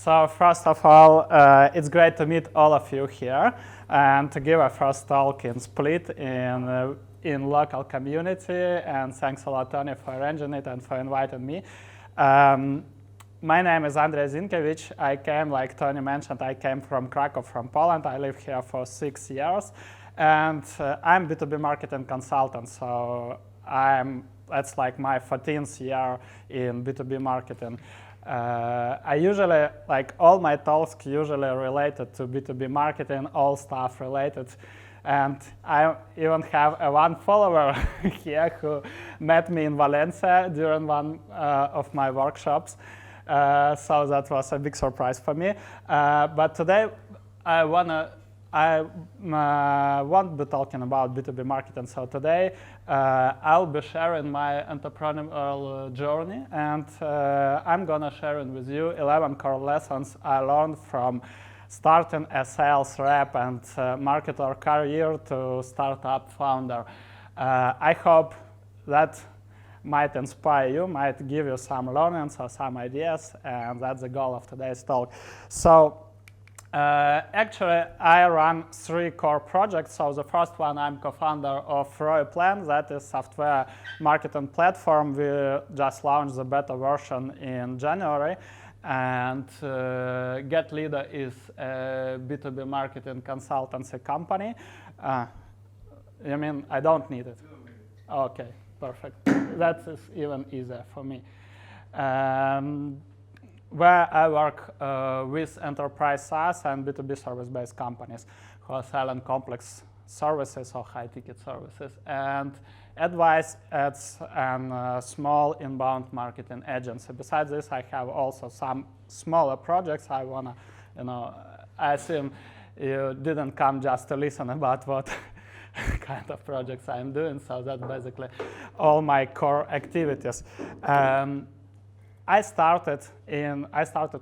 So first of all, it's great to meet all of you here and to give a first talk in Split in local community. And thanks a lot, Tony, for arranging it and for inviting me. My name is Andrei Zinkevich. I came, like Tony mentioned, I came from Krakow, from Poland. I live here for 6 years. And I'm B2B marketing consultant, so that's like my 14th year in B2B marketing. I usually, like all my talks usually related to B2B marketing, all stuff related. And I even have one follower here who met me in Valencia during one of my workshops. So that was a big surprise for me. But today I won't be talking about B2B marketing. So today I'll be sharing my entrepreneurial journey, and I'm gonna share with you 11 core lessons I learned from starting a sales rep and marketer career to startup founder. I hope that might inspire you, might give you some learnings or some ideas, and that's the goal of today's talk. So actually, I run 3 core projects. So the first one, I'm co-founder of Royplan, that is software marketing platform. We just launched the beta version in January. And Getleado is a B2B marketing consultancy company. You mean I don't need it? Okay, perfect. That is even easier for me. Where I work with enterprise SaaS and B2B service-based companies who are selling complex services or high-ticket services, and advice as a small inbound marketing agency. Besides this, I have also some smaller projects. I wanna, I assume you didn't come just to listen about what kind of projects I'm doing. So that's basically all my core activities. I started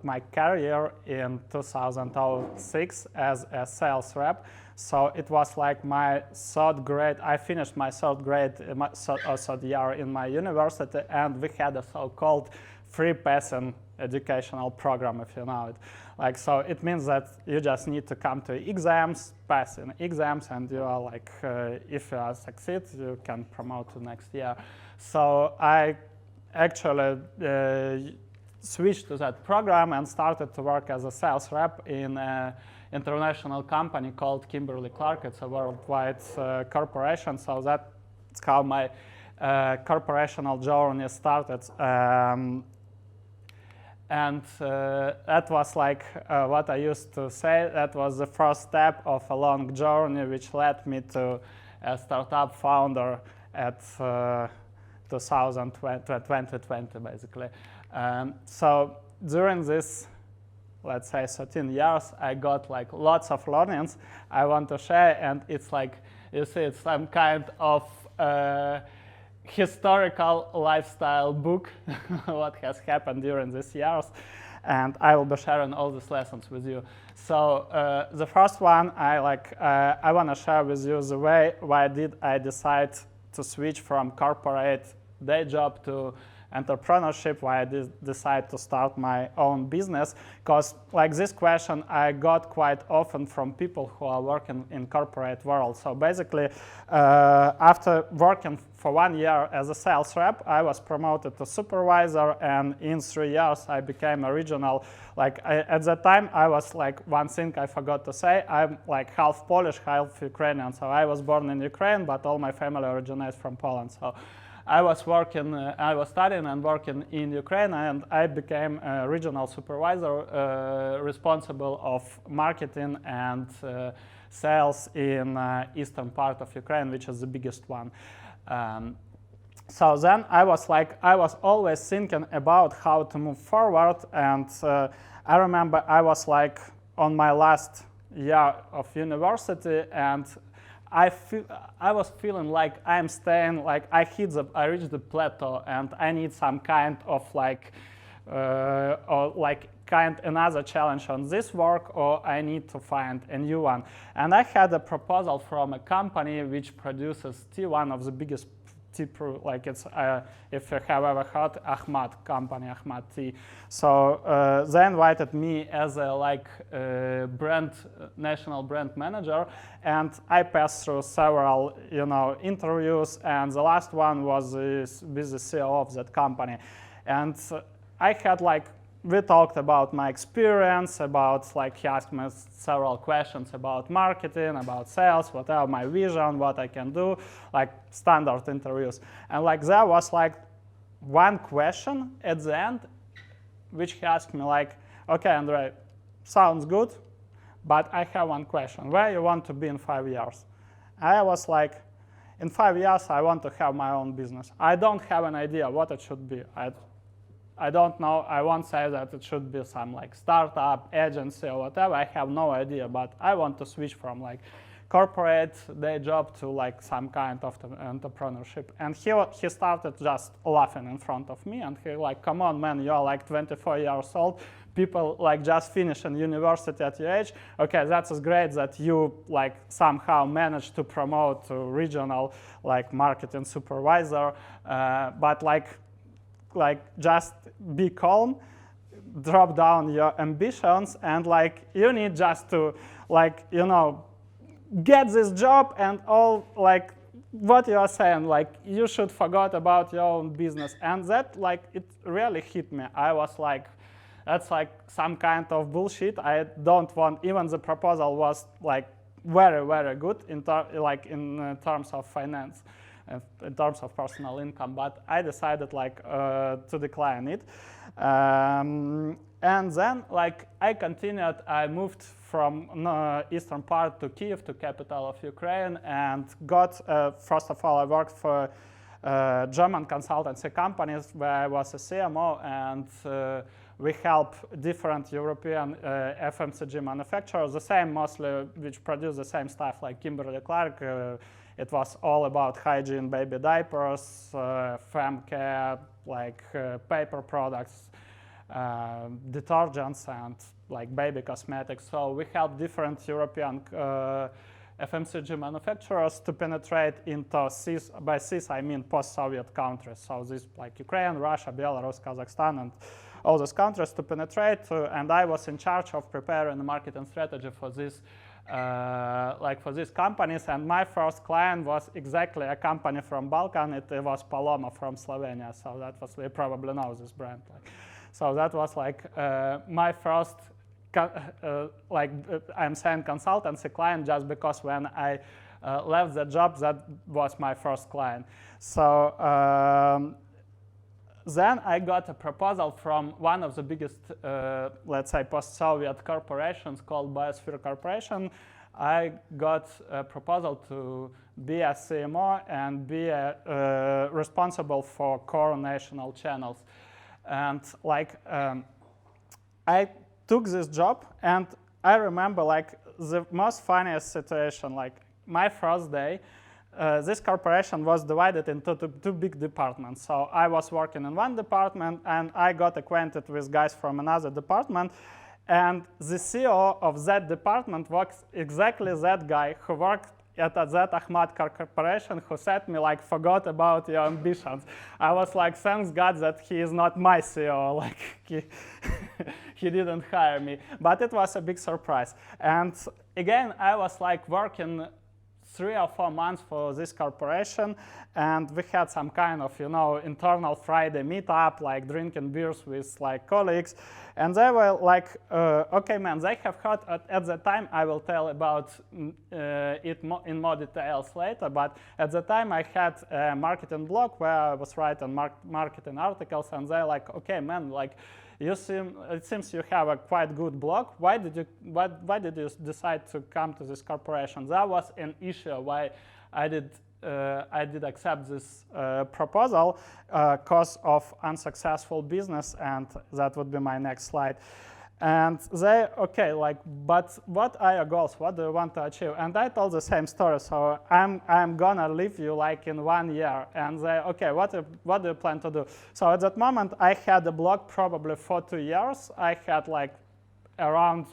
my career in 2006 as a sales rep. So it was like my 3rd grade. I finished my 3rd grade, third year in my university, and we had a so-called free passing educational program, if you know it. Like, so it means that you just need to come to exams, pass in exams, and you are like, if you succeed, you can promote to next year. So I actually switched to that program and started to work as a sales rep in an international company called Kimberly-Clark. It's a worldwide corporation, so that's how my corporational journey started. And that was like what I used to say, that was the first step of a long journey which led me to a startup founder at 2020, basically. So during this, let's say 13 years, I got like lots of learnings I want to share, and it's like, you see, it's some kind of historical lifestyle book, what has happened during these years, and I will be sharing all these lessons with you. So the first one, I want to share with you the way why did I decide to switch from corporate day job to entrepreneurship, why I decide to start my own business. Because like this question I got quite often from people who are working in corporate world. So basically, after working for 1 year as a sales rep, I was promoted to supervisor, and in 3 years I became a regional. At that time, I was like, one thing I forgot to say, I'm like half Polish, half Ukrainian. So I was born in Ukraine, but all my family originates from Poland. So I was studying and working in Ukraine, and I became a regional supervisor responsible of marketing and sales in eastern part of Ukraine, which is the biggest one. So then I was always thinking about how to move forward, and I remember I was like on my last year of university, and I was feeling like I'm staying, like I reached the plateau, and I need some kind of another challenge on this work, or I need to find a new one. And I had a proposal from a company which produces tea, one of the biggest tea brew, like it's if you have ever heard Ahmad company, Ahmad Tea. So they invited me as a national brand manager, and I passed through several interviews, and the last one was with the CEO of that company, and I had we talked about my experience, about he asked me several questions about marketing, about sales, whatever my vision, what I can do, standard interviews. And there was one question at the end, which he asked me okay, Andrei, sounds good, but I have one question. Where you want to be in 5 years? I was in 5 years, I want to have my own business. I don't have an idea what it should be. I don't know. I won't say that it should be some startup, agency, or whatever. I have no idea, but I want to switch from corporate day job to some kind of entrepreneurship. And he started just laughing in front of me, and he come on, man, you're 24 years old. People just finished in university at your age. Okay, that's great that you somehow managed to promote to regional marketing supervisor, but just be calm, drop down your ambitions, and you need just to get this job, and all what you are saying, you should forget about your own business. And that it really hit me. I was that's some kind of bullshit. I don't want, even the proposal was very, very good in terms of finance, in terms of personal income, but I decided to decline it. And then I continued. I moved from eastern part to Kyiv, to capital of Ukraine, and got first of all I worked for German consultancy companies where I was a CMO, and we help different European FMCG manufacturers, the same mostly, which produce the same stuff like Kimberly-Clark. It was all about hygiene, baby diapers, fem care, paper products, detergents, and baby cosmetics. So we help different European FMCG manufacturers to penetrate into CIS. By CIS, I mean post-Soviet countries. So this Ukraine, Russia, Belarus, Kazakhstan, and all those countries to penetrate. And I was in charge of preparing the marketing strategy for this. For these companies, and my first client was exactly a company from Balkan. It was Paloma from Slovenia, so that was, you probably know this brand. So that was my first, I'm saying consultancy client just because when I left the job, that was my first client. So then I got a proposal from one of the biggest, let's say, post-Soviet corporations called Biosphere Corporation. I got a proposal to be a CMO and be responsible for core national channels. And I took this job, and I remember the most funniest situation. My first day, this corporation was divided into two big departments. So I was working in one department, and I got acquainted with guys from another department. And the CEO of that department was exactly that guy who worked at that Ahmad corporation, who said me forgot about your ambitions. I was thanks God that he is not my CEO. He didn't hire me. But it was a big surprise. And again, I was working 3 or 4 months for this corporation, and we had some kind of internal Friday meetup, drinking beers with colleagues, and they were okay, man, they have heard at the time. I will tell about it in more details later, but at the time I had a marketing blog where I was writing marketing articles, and they're okay, man, it seems you have a quite good blog. Why did you decide to come to this corporation? That was an issue why I did accept this proposal because of unsuccessful business, and that would be my next slide. And they, okay, but what are your goals? What do you want to achieve? And I told the same story. So I'm gonna leave you in 1 year. And they, okay, what do you plan to do? So at that moment, I had a blog probably for 2 years. I had around,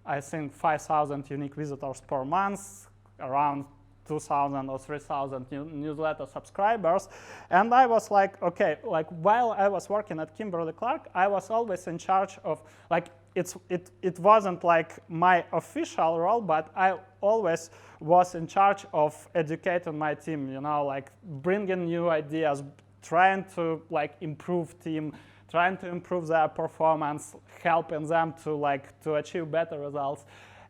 I think, 5,000 unique visitors per month, around 2,000 or 3,000 newsletter subscribers. And I was like, okay, like while I was working at Kimberly-Clark, I was always in charge of, like, it wasn't like my official role, but I always was in charge of educating my team, you know, like bringing new ideas, trying to like improve team, trying to improve their performance, helping them to achieve better results.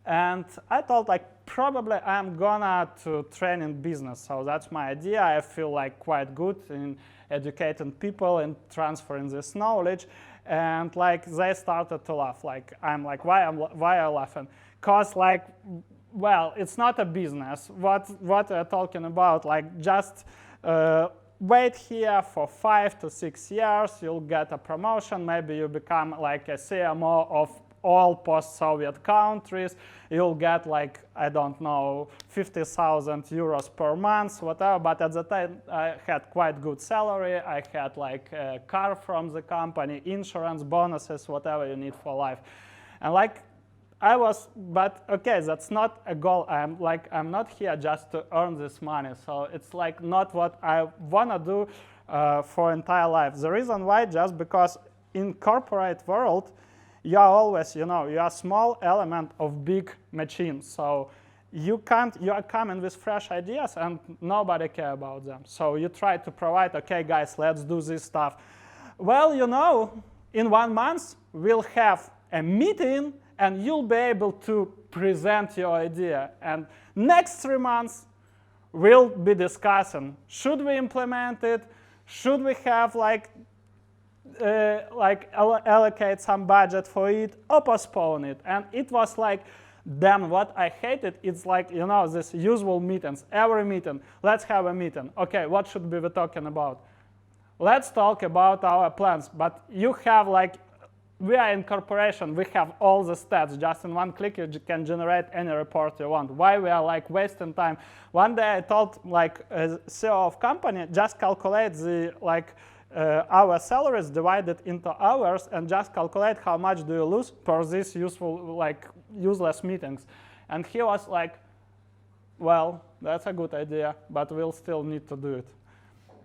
And I thought like probably I'm gonna to train in business. So that's my idea. I feel like quite good in educating people and transferring this knowledge. And like they started to laugh. Like I'm like, why are you laughing? Cause like, well, it's not a business. What we're talking about? Like just wait here for 5 to 6 years. You'll get a promotion. Maybe you become like a CMO of all post-Soviet countries. You'll get like, I don't know, 50,000 euros per month, whatever. But at the time, I had quite good salary. I had like a car from the company, insurance, bonuses, whatever you need for life. And like, I was, but okay, that's not a goal. I'm not here just to earn this money. So it's like not what I wanna do for entire life. The reason why, just because in corporate world, you are always, you know, you are a small element of big machine. So you are coming with fresh ideas and nobody cares about them. So you try to provide, okay, guys, let's do this stuff. Well, you know, in 1 month, we'll have a meeting and you'll be able to present your idea. And next 3 months, we'll be discussing, should we implement it? Should we have allocate some budget for it or postpone it? And it was like, then what I hated, it's like, you know, this usual meetings, every meeting, let's have a meeting. Okay, what should we be talking about? Let's talk about our plans, but you have like, we are in corporation, we have all the stats, just in one click you can generate any report you want. Why we are like wasting time? One day I told like a CEO of company, just calculate the our salaries divided into hours and just calculate how much do you lose per these useless meetings. And he was like, well, that's a good idea, but we'll still need to do it.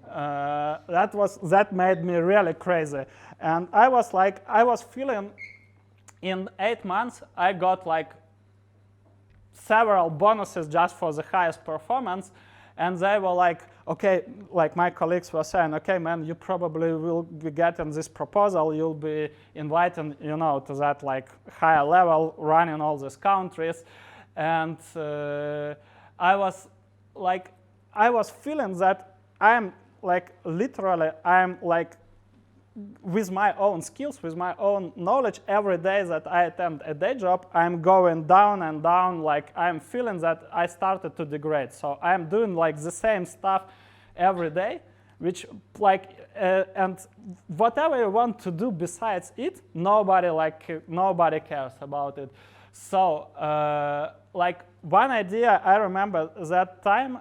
That made me really crazy. And I was feeling in 8 months, I got like several bonuses just for the highest performance. And they were like, okay, like my colleagues were saying, okay, man, you probably will be getting this proposal. You'll be invited, you know, to that like higher level, running all these countries. And I was feeling that I'm like, literally, I'm like, with my own skills, with my own knowledge, every day that I attend a day job, I'm going down and down, like I'm feeling that I started to degrade. So I'm doing like the same stuff every day, which like, and whatever you want to do besides it, nobody cares about it. So like one idea, I remember that time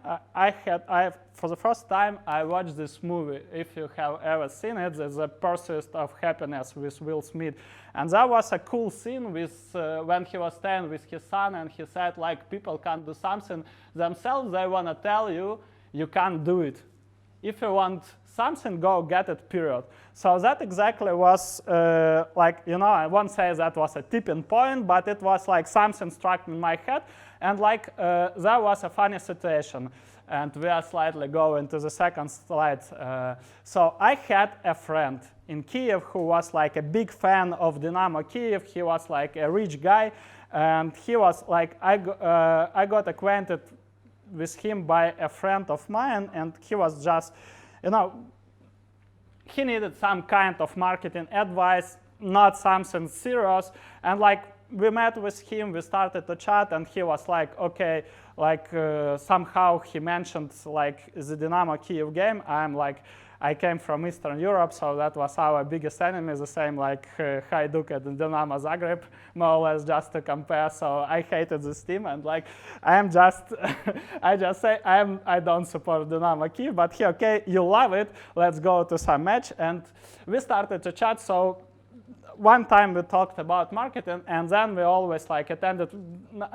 for the first time, I watched this movie. If you have ever seen it, it's The Pursuit of Happiness with Will Smith. And that was a cool scene with when he was staying with his son and he said, like, people can't do something themselves. They want to tell you, you can't do it. If you want something, go get it, period. So that exactly was like, you know, I won't say that was a tipping point, but it was like something struck in my head. And like that was a funny situation. And we are slightly going to the second slide. So I had a friend in Kiev who was like a big fan of Dynamo Kiev. He was like a rich guy. And he was like, I got acquainted with him by a friend of mine. And he was just, you know, he needed some kind of marketing advice, not something serious. And like, we met with him, we started to chat, and he was like, okay, like somehow he mentioned like the Dynamo Kiev game. I'm like, I came from Eastern Europe, so that was our biggest enemy, the same like Hajduk and Dynamo Zagreb, more or less, just to compare. So I hated this team, and like I just say I don't support Dynamo Kiev, but he, okay, you love it, let's go to some match. And we started to chat. So one time we talked about marketing, and then we always like attended,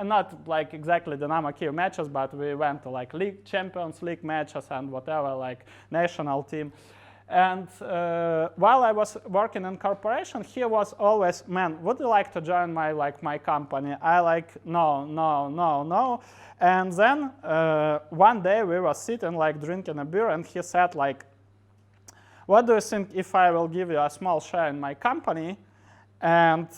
not like exactly Dynamo Kyiv matches, but we went to like league Champions League matches and whatever, like national team. And while I was working in corporation, he was always, man, would you like to join my company? I like, no. And then one day we were sitting like drinking a beer, and he said like, what do you think if I will give you a small share in my company, and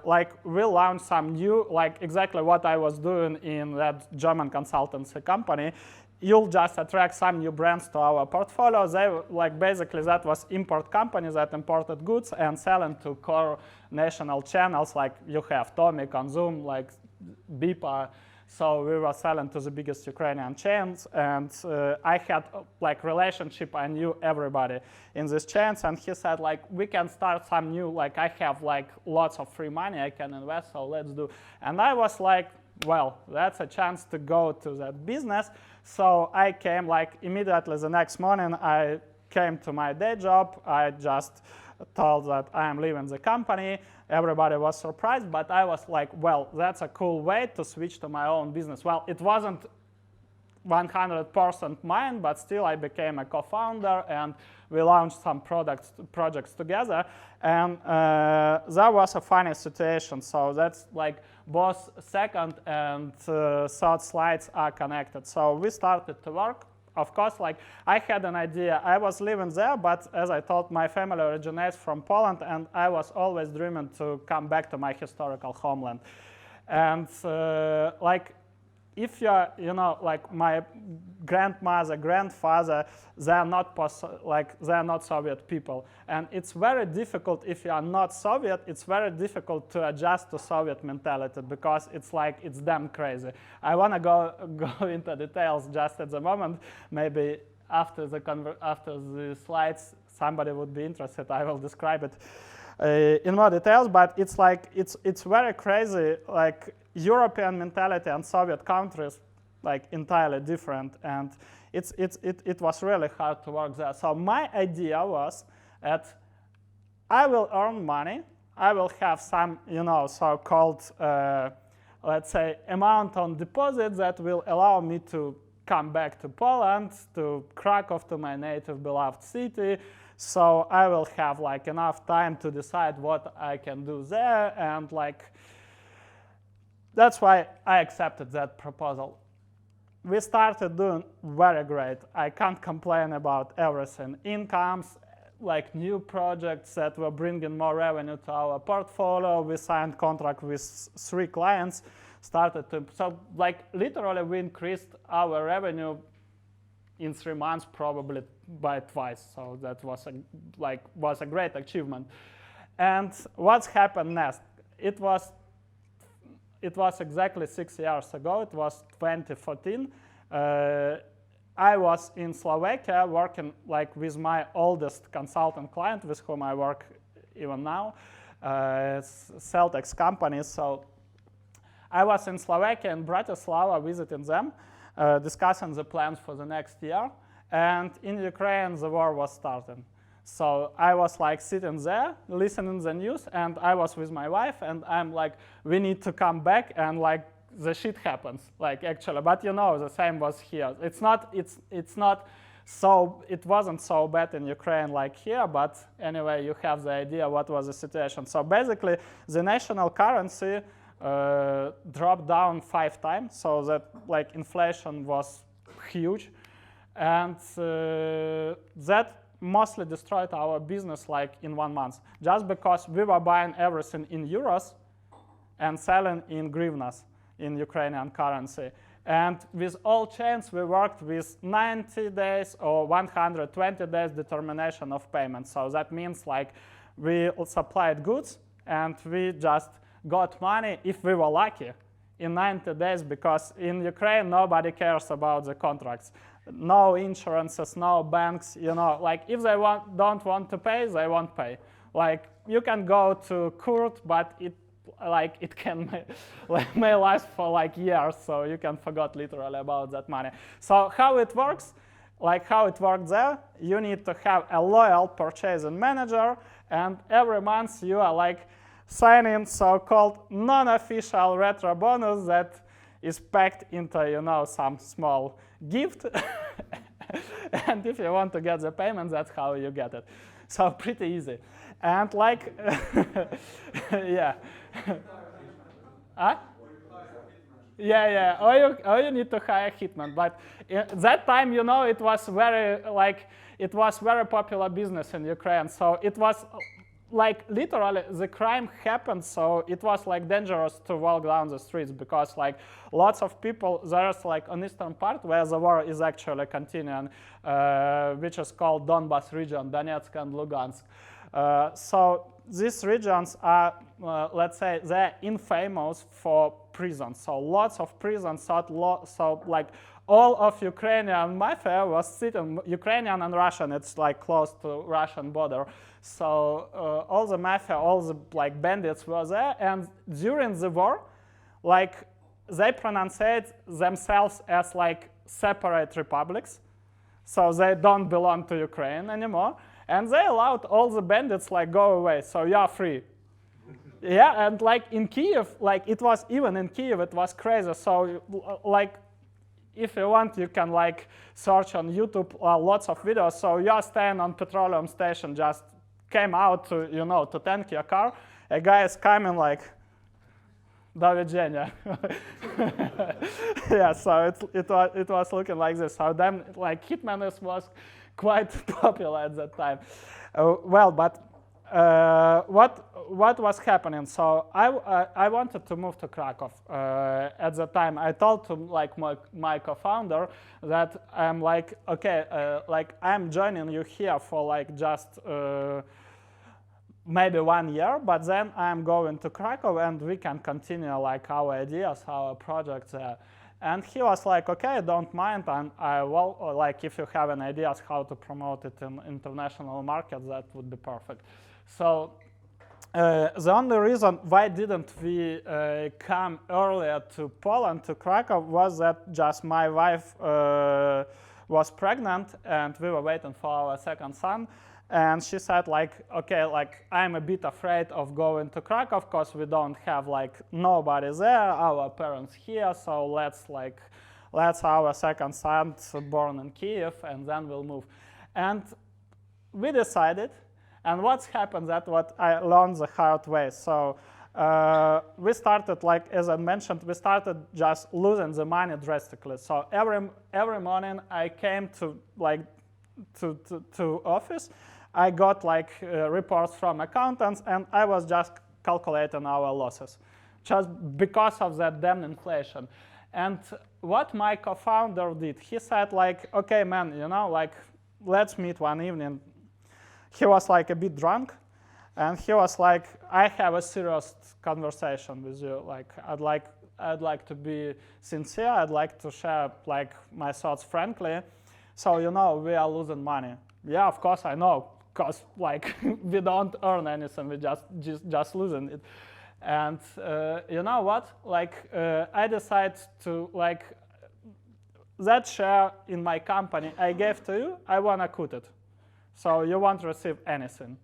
like we'll launch some new, like exactly what I was doing in that German consultancy company. You'll just attract some new brands to our portfolio. They like basically that was import companies that imported goods and selling to core national channels, like you have Tommy, Konzum, like Bipa. So we were selling to the biggest Ukrainian chains, and I had like relationship. I knew everybody in these chains, and he said like we can start some new, like I have like lots of free money I can invest, so let's do. And I was like, well, that's a chance to go to that business. So I came like immediately the next morning. I came to my day job. I just told that I am leaving the company. Everybody was surprised, but I was like, well, that's a cool way to switch to my own business. Well, it wasn't 100% mine, but still I became a co-founder, and we launched some projects together. And that was a funny situation. So that's like both second and third slides are connected. So we started to work. Of course, like I had an idea. I was living there, but as I told, my family originates from Poland, and I was always dreaming to come back to my historical homeland. And like, if you're, like my grandmother, grandfather, they're not Soviet people, and it's very difficult if you are not Soviet. It's very difficult to adjust to Soviet mentality because it's like it's damn crazy. I want to go into details just at the moment. Maybe after the slides, somebody would be interested. I will describe it in more details. But it's like it's very crazy. Like, European mentality and Soviet countries, like entirely different, and it was really hard to work there. So my idea was that I will earn money, I will have some, so-called, let's say, amount on deposit that will allow me to come back to Poland, to Krakow, to my native beloved city. So I will have like enough time to decide what I can do there, and like. That's why I accepted that proposal. We started doing very great. I can't complain about everything. Incomes, like new projects that were bringing more revenue to our portfolio. We signed contract with 3 clients. So like literally we increased our revenue in 3 months probably by twice. So that was a great achievement. And what's happened next? It was exactly 6 years ago. It was 2014. I was in Slovakia working like with my oldest consultant client, with whom I work even now, Celtex companies. So I was in Slovakia and Bratislava visiting them, discussing the plans for the next year. And in Ukraine, the war was starting. So I was like sitting there, listening to the news, and I was with my wife, and I'm like, we need to come back, and like the shit happens, like actually. But the same was here. It wasn't so bad in Ukraine like here, but anyway, you have the idea what was the situation. So basically, the national currency dropped down 5 times, so that like inflation was huge, and that mostly destroyed our business like in 1 month, just because we were buying everything in euros and selling in hryvnias, in Ukrainian currency. And with all chains, we worked with 90 days or 120 days determination of payment. So that means like we supplied goods and we just got money, if we were lucky, in 90 days, because in Ukraine, nobody cares about the contracts. No insurances, no banks, like if they don't want to pay, they won't pay. Like you can go to court, but it may last for like years, so you can forget literally about that money. So how it works, like how it worked there, you need to have a loyal purchasing manager, and every month you are like signing so-called non-official retro bonus that is packed into, you know, some small gift. And if you want to get the payment, that's how you get it. So pretty easy. And like, yeah. Huh? Yeah. Or you need to hire hitman. But at that time, you know, it was very popular business in Ukraine. So it was like literally the crime happened, so it was like dangerous to walk down the streets because like lots of people, there's like an eastern part where the war is actually continuing, which is called Donbas region, Donetsk and Lugansk. So these regions are, let's say, they're infamous for prisons. So lots of prisons, so like all of Ukrainian mafia was sitting, Ukrainian and Russian, it's like close to Russian border. So all the mafia, all the like bandits were there, and during the war, like they pronunciate themselves as like separate republics. So they don't belong to Ukraine anymore, and they allowed all the bandits like go away. So you're free. Yeah, and like in Kiev, like it was even in Kiev, it was crazy. So like if you want, you can like search on YouTube lots of videos. So you're staying on petroleum station, just came out to, you know, to tank your car. A guy is coming like, do widzenia. Yeah, so it was looking like this. So then like hitman was quite popular at that time. Well, but what was happening? So I wanted to move to Krakow. At the time, I told to like my co-founder that I'm like, okay, like I'm joining you here for like just maybe 1 year, but then I'm going to Krakow and we can continue like our ideas, our projects. And he was like, okay, don't mind, and I will, like if you have any ideas how to promote it in international markets, that would be perfect. So the only reason why didn't we come earlier to Poland, to Krakow, was that just my wife was pregnant and we were waiting for our second son. And she said like, okay, like I'm a bit afraid of going to Krakow because we don't have like nobody there, our parents here, so let's our second son born in Kiev and then we'll move. And we decided, and what's happened, that what I learned the hard way. So we started, like as I mentioned, we started just losing the money drastically. So every morning I came to like to office, I got like reports from accountants, and I was just calculating our losses, just because of that damn inflation. And what my co-founder did, he said like, okay, man, you know, like let's meet one evening. He was like a bit drunk, and he was like, I have a serious conversation with you. Like I'd like to be sincere. I'd like to share like my thoughts frankly. So, you know, we are losing money. Yeah, of course I know, because like we don't earn anything, we just losing it. And you know what? Like I decided to like that share in my company I gave to you, I wanna cut it. So you won't receive anything.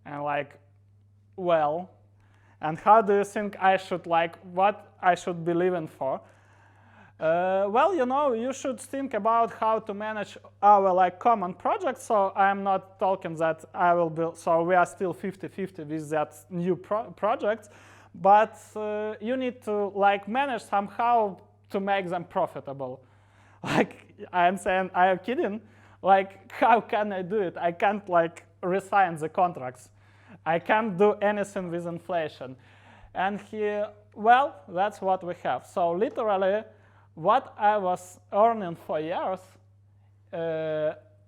And like, well, and how do you think I should like what I should be living for? Well, you know, you should think about how to manage our like common projects. So I'm not talking that I will build, so we are still 50-50 with that new project, but you need to like manage somehow to make them profitable. Like I'm saying, are you kidding? Like how can I do it? I can't like resign the contracts. I can't do anything with inflation. And here, well, that's what we have. So literally, what I was earning for years,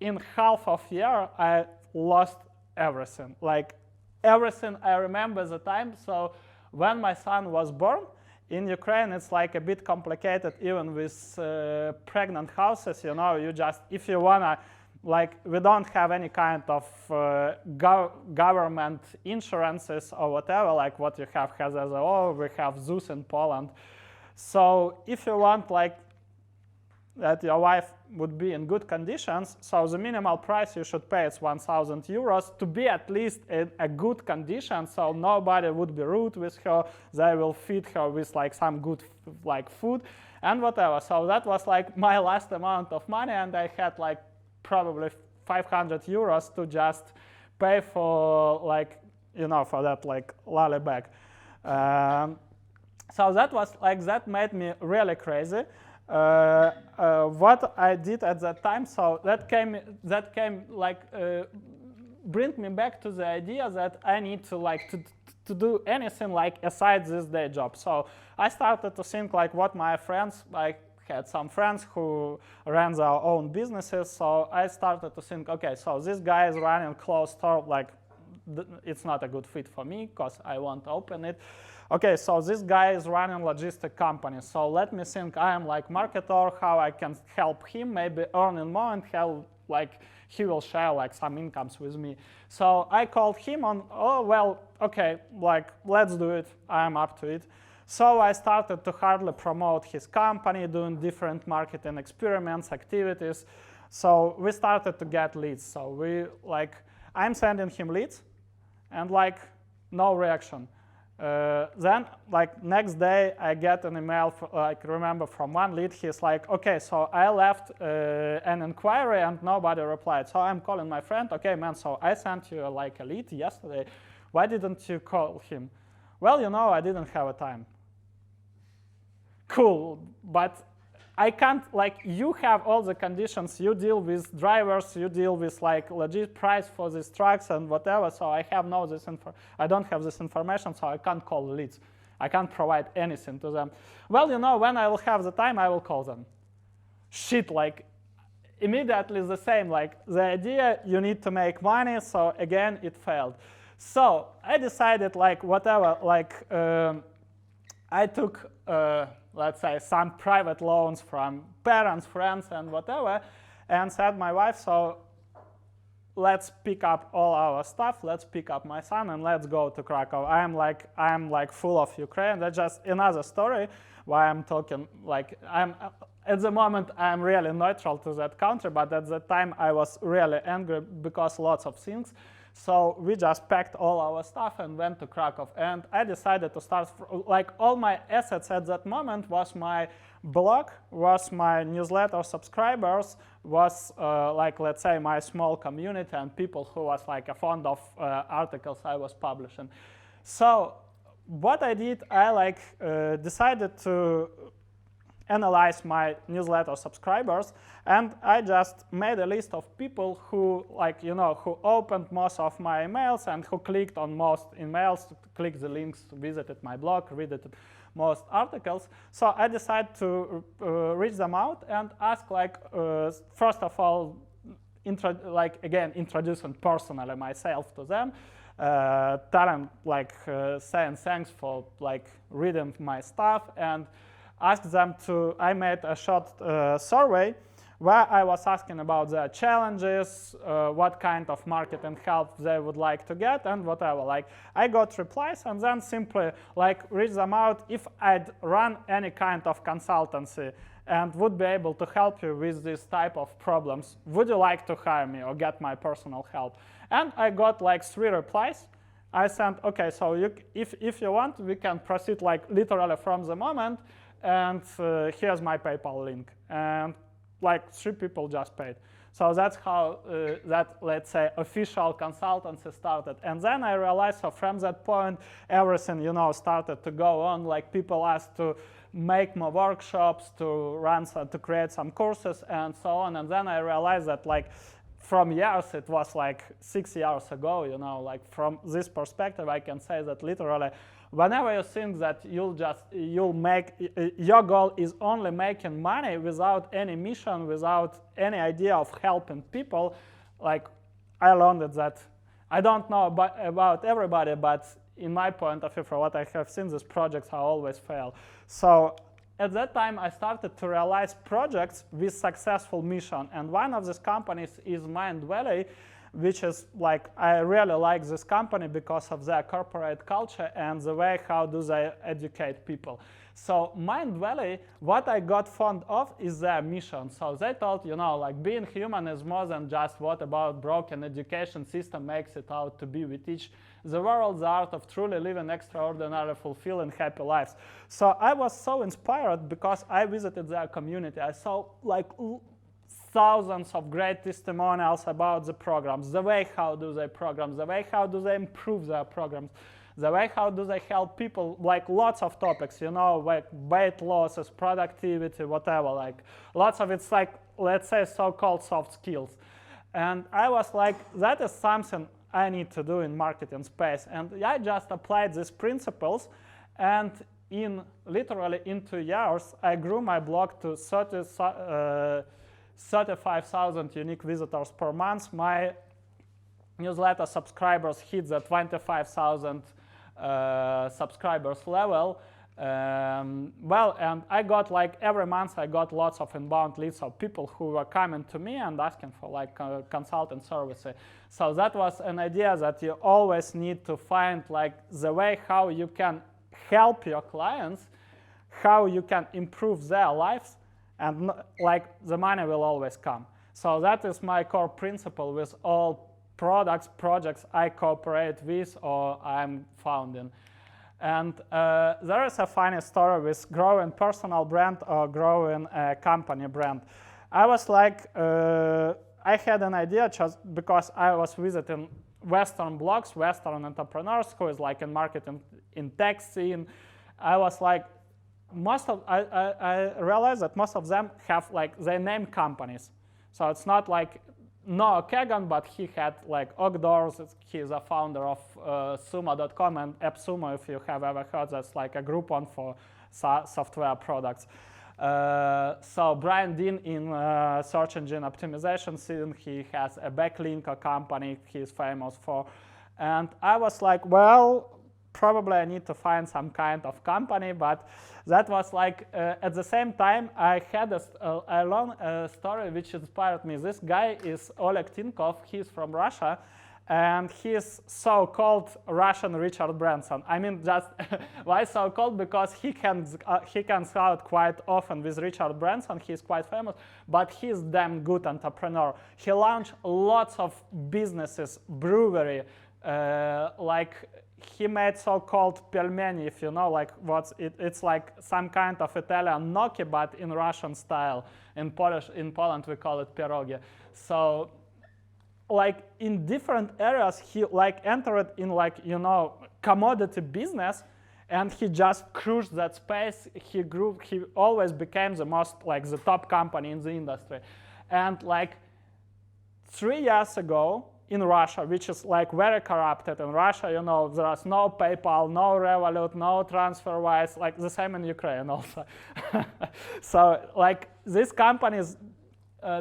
in half of year, I lost everything. Like everything I remember the time. So when my son was born, in Ukraine, it's like a bit complicated even with pregnant houses. You know, you just, if you wanna, like we don't have any kind of government insurances or whatever, like what you have has as we have ZUS in Poland. So if you want like that your life would be in good conditions, so the minimal price you should pay is 1,000 euros to be at least in a good condition, so nobody would be rude with her, they will feed her with like some good like food and whatever. So that was like my last amount of money, and I had like probably 500 euros to just pay for like, you know, for that like lolly bag. So that was like, that made me really crazy. What I did at that time, so that came like bring me back to the idea that I need to like to do anything like aside this day job. So I started to think like what my friends, like had some friends who ran their own businesses. So I started to think, okay, so this guy is running clothes store, like it's not a good fit for me because I won't open it. Okay, so this guy is running logistic company. So let me think, I am like marketer, how I can help him, maybe earning more and how like he will share like some incomes with me. So I called him on, oh, well, okay, like let's do it, I'm up to it. So I started to hardly promote his company, doing different marketing experiments, activities. So we started to get leads. So we like, I'm sending him leads and like no reaction. Then like next day I get an email, like remember from one lead, he's like, okay, so I left an inquiry and nobody replied. So I'm calling my friend, okay man, so I sent you like a lead yesterday, why didn't you call him? Well, you know, I didn't have a time. Cool, but I can't, like, you have all the conditions, you deal with drivers, you deal with like legit price for these trucks and whatever, so I have no this I don't have this information, so I can't call leads. I can't provide anything to them. Well, you know, when I will have the time, I will call them. Shit, like, immediately the same, like, the idea, you need to make money, so again, it failed. So I decided, like, whatever, like, I took, let's say, some private loans from parents, friends, and whatever, and said my wife, so let's pick up all our stuff, let's pick up my son, and let's go to Krakow. I'm like full of Ukraine. That's just another story why I'm talking, like, at the moment, I'm really neutral to that country, but at the time, I was really angry because lots of things. So we just packed all our stuff and went to Krakow. And I decided to start, like all my assets at that moment was my blog, was my newsletter subscribers, was like, let's say, my small community and people who was like fond of articles I was publishing. So what I did, I like decided to analyze my newsletter subscribers, and I just made a list of people who, like, you know, who opened most of my emails and who clicked on most emails, clicked the links, visited my blog, read most articles. So I decided to reach them out and ask, like, first of all, introducing personally myself to them, telling, like, saying thanks for, like, reading my stuff, and asked them to, I made a short survey where I was asking about their challenges, what kind of marketing help they would like to get, and whatever. Like, I got replies, and then simply like reach them out if I'd run any kind of consultancy and would be able to help you with this type of problems. Would you like to hire me or get my personal help? And I got like 3 replies. I sent, okay, so if you want, we can proceed like literally from the moment. And here's my PayPal link. And like 3 people just paid. So that's how that, let's say, official consultancy started. And then I realized, so from that point, everything, you know, started to go on. Like, people asked to make more workshops, to run, to create some courses, and so on. And then I realized that, like, from years, it was like 6 years ago, you know, like from this perspective, I can say that literally, whenever you think that you'll make, your goal is only making money without any mission, without any idea of helping people, like, I learned that, I don't know about everybody, but in my point of view, for what I have seen, these projects are always fail. So at that time, I started to realize projects with successful mission. And one of these companies is Mind Valley. which is like, I really like this company because of their corporate culture and the way how do they educate people. So Mindvalley, what I got fond of is their mission. So they thought, you know, like being human is more than just what about broken education system makes it out to be. We teach the world the art of truly living extraordinary, fulfilling, happy lives. So I was so inspired because I visited their community. I saw like thousands of great testimonials about the programs, the way how do they programs, the way how do they improve their programs, the way how do they help people, like lots of topics, you know, like weight losses, productivity, whatever, like lots of it's like, let's say, so-called soft skills. And I was like, that is something I need to do in marketing space. And I just applied these principles, and literally in 2 years, I grew my blog to 35,000 unique visitors per month. My newsletter subscribers hit the 25,000 subscribers level. Well, and I got like every month I got lots of inbound leads of people who were coming to me and asking for like consulting services. So that was an idea that you always need to find like the way how you can help your clients, how you can improve their lives, and like the money will always come. So that is my core principle with all projects I cooperate with or I'm founding. And there is a funny story with growing personal brand or growing a company brand. I was like, I had an idea just because I was visiting Western blogs, Western entrepreneurs who is like in marketing, in tech scene. I was like, I realized that most of them have like, they name companies. So it's not like Noah Kagan, but he had like Ogdoors. He's a founder of Sumo.com and AppSumo, if you have ever heard. That's like a Groupon for software products. So Brian Dean in search engine optimization scene, he has a backlinker company he's famous for. And I was like, well, probably I need to find some kind of company, but that was like, at the same time, I had I learned a story which inspired me. This guy is Oleg Tinkov, he's from Russia, and he's so-called Russian Richard Branson. I mean, just why so-called? Because he hangs out quite often with Richard Branson, he's quite famous, but he's damn good entrepreneur. He launched lots of businesses, brewery, like he made so-called pelmeni, if you know, like it's like some kind of Italian gnocchi, but in Russian style. In Poland we call it pierogi. So, like in different areas, he like entered in like, you know, commodity business, and he just crushed that space. He grew. He always became the most like the top company in the industry, and like 3 years ago, in Russia, which is like very corrupted. In Russia, you know, there's no PayPal, no Revolut, no TransferWise, like the same in Ukraine also. So like these companies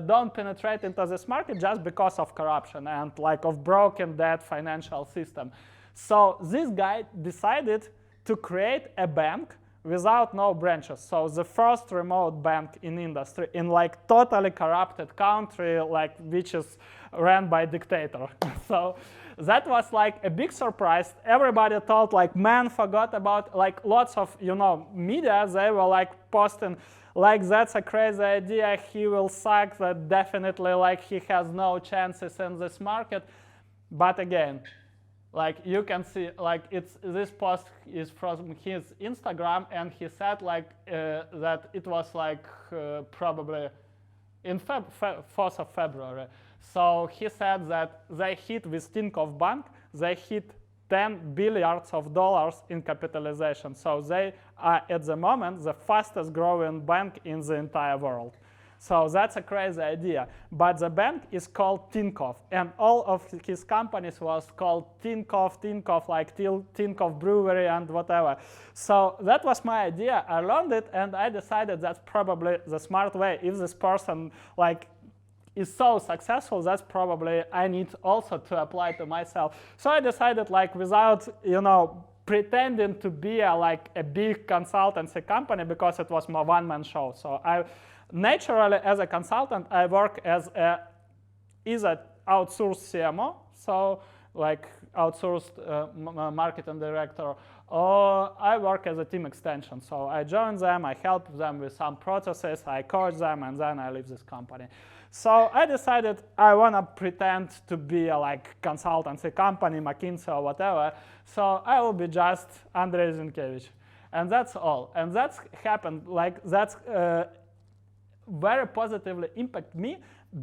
don't penetrate into this market just because of corruption and like of broken debt financial system. So this guy decided to create a bank without no branches. So the first remote bank in industry in like totally corrupted country, like which is ran by dictator. So that was like a big surprise. Everybody thought like, man, forgot about like lots of, you know, media, they were like posting like, that's a crazy idea, he will suck, that definitely like he has no chances in this market. But again, like you can see, like this post is from his Instagram, and he said like that it was like probably in 4th of February. So he said that they hit with Tinkoff Bank, they hit $10 billion in capitalization. So they are at the moment the fastest growing bank in the entire world. So that's a crazy idea. But the bank is called Tinkoff, and all of his companies was called Tinkoff, like Tinkoff Brewery and whatever. So that was my idea. I learned it, and I decided that's probably the smart way. If this person like is so successful, that's probably I need also to apply to myself. So I decided like without, you know, pretending to be like a big consultancy company, because it was my one-man show. So I naturally, as a consultant, I work as either outsourced CMO, so like outsourced marketing director, or I work as a team extension. So I join them, I help them with some processes, I coach them, and then I leave this company. So I decided I want to pretend to be a like consultancy company, McKinsey or whatever. So I will be just Andrei Zinkevich. And that's all. And that's happened, like that's very positively impact me,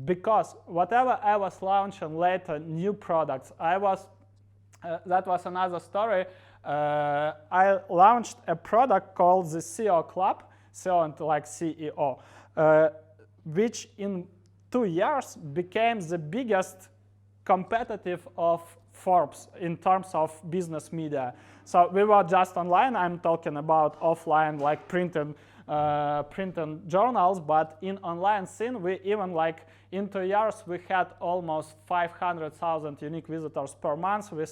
because whatever I was launching later, new products, that was another story. I launched a product called the CEO Club, CEO and like CEO, which in 2 years became the biggest competitive of Forbes in terms of business media. So we were just online. I'm talking about offline, like printed journals, but in online scene, we even like in 2 years, we had almost 500,000 unique visitors per month. We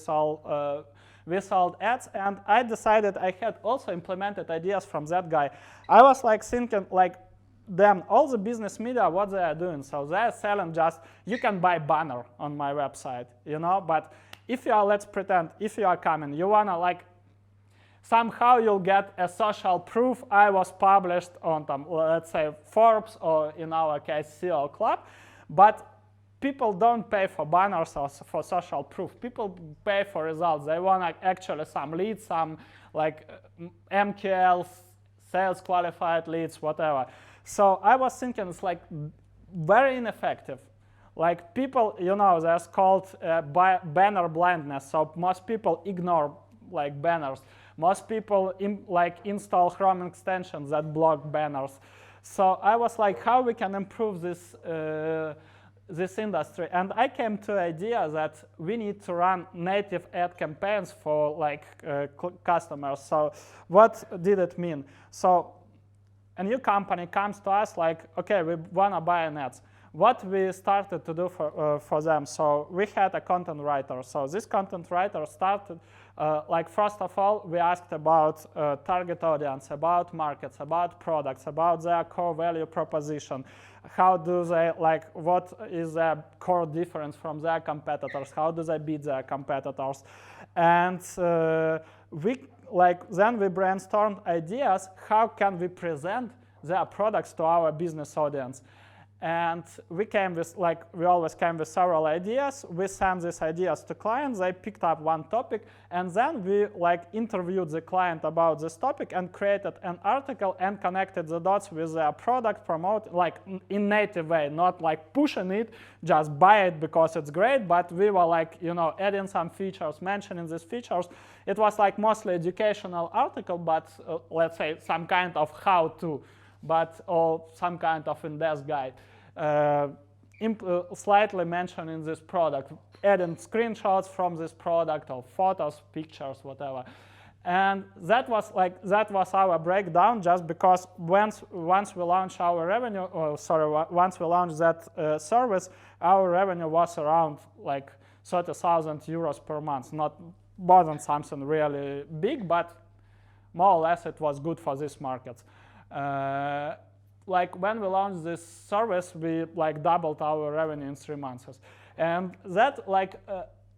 sold ads, and I decided I had also implemented ideas from that guy. I was like thinking like, them, all the business media, what they are doing. So they are selling just, you can buy banner on my website, you know, but if you are, let's pretend, if you are coming, you want to like, somehow you'll get a social proof I was published on, let's say, Forbes, or in our case, CEO Club, but people don't pay for banners or for social proof. People pay for results. They want like, actually some leads, some like MQLs, sales qualified leads, whatever. So I was thinking it's like very ineffective. Like people, you know, there's called banner blindness. So most people ignore like banners. Most people install Chrome extensions that block banners. So I was like, how we can improve this this industry? And I came to the idea that we need to run native ad campaigns for like customers. So what did it mean? So a new company comes to us like, okay, we want to buy an ads. What we started to do for them, so we had a content writer. So this content writer started, like first of all, we asked about target audience, about markets, about products, about their core value proposition. How do they, like, what is their core difference from their competitors? How do they beat their competitors? And then we brainstormed ideas, how can we present their products to our business audience? And we always came with several ideas. We sent these ideas to clients. They picked up one topic, and then we interviewed the client about this topic and created an article and connected the dots with their product, promote in native way, not like pushing it, just buy it because it's great. But we were adding some features, mentioning these features. It was mostly educational article, but let's say some kind of how-to. Or some kind of in-depth guide, slightly mentioning this product, adding screenshots from this product or photos, pictures, whatever. And that was our breakdown, just because once we launched our revenue, once we launched that service, our revenue was around 30,000 euros per month. Not more than something really big, but more or less it was good for these markets. When we launched this service, we doubled our revenue in 3 months. And that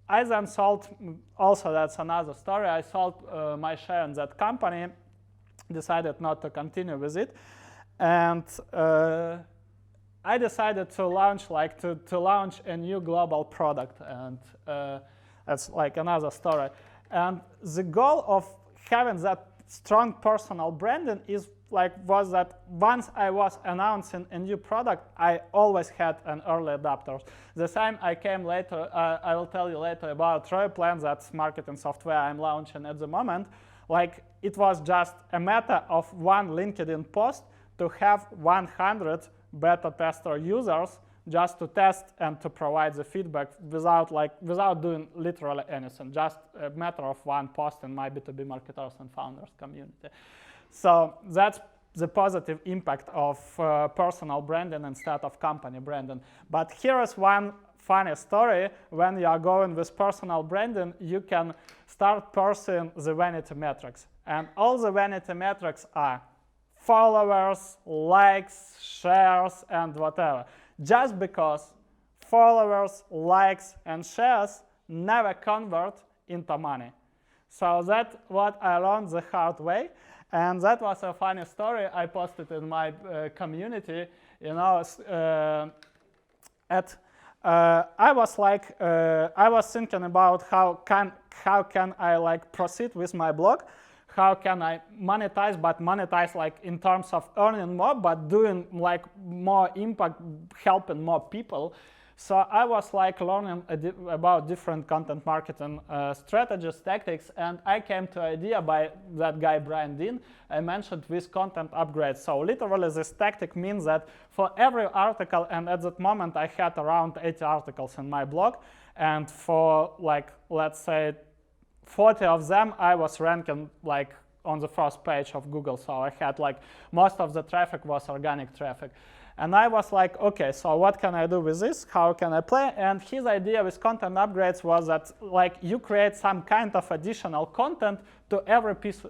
I then sold, also that's another story, I sold my share in that company, decided not to continue with it. And I decided to launch to launch a new global product, and that's another story. And the goal of having that strong personal branding was that once I was announcing a new product, I always had an early adopter. The same I came later, I will tell you later about Royplan, that's marketing software I'm launching at the moment. It was just a matter of one LinkedIn post to have 100 beta tester users just to test and to provide the feedback without doing literally anything, just a matter of one post in my B2B marketers and founders community. So that's the positive impact of personal branding instead of company branding. But here is one funny story. When you are going with personal branding, you can start pursuing the vanity metrics. And all the vanity metrics are followers, likes, shares, and whatever. Just because followers, likes, and shares never convert into money. So that's what I learned the hard way. And that was a funny story I posted in my community. You know, I was thinking about how can I like proceed with my blog, how can I monetize, but monetize like in terms of earning more, but doing like more impact, helping more people. So I was like learning about different content marketing strategies, tactics, and I came to an idea by that guy Brian Dean. I mentioned with content upgrades. So literally this tactic means that for every article, and at that moment I had around 80 articles in my blog, and for like, let's say 40 of them I was ranking like on the first page of Google. So I had like most of the traffic was organic traffic. And I was like, okay, so what can I do with this? How can I play? And his idea with content upgrades was that like you create some kind of additional content to every piece,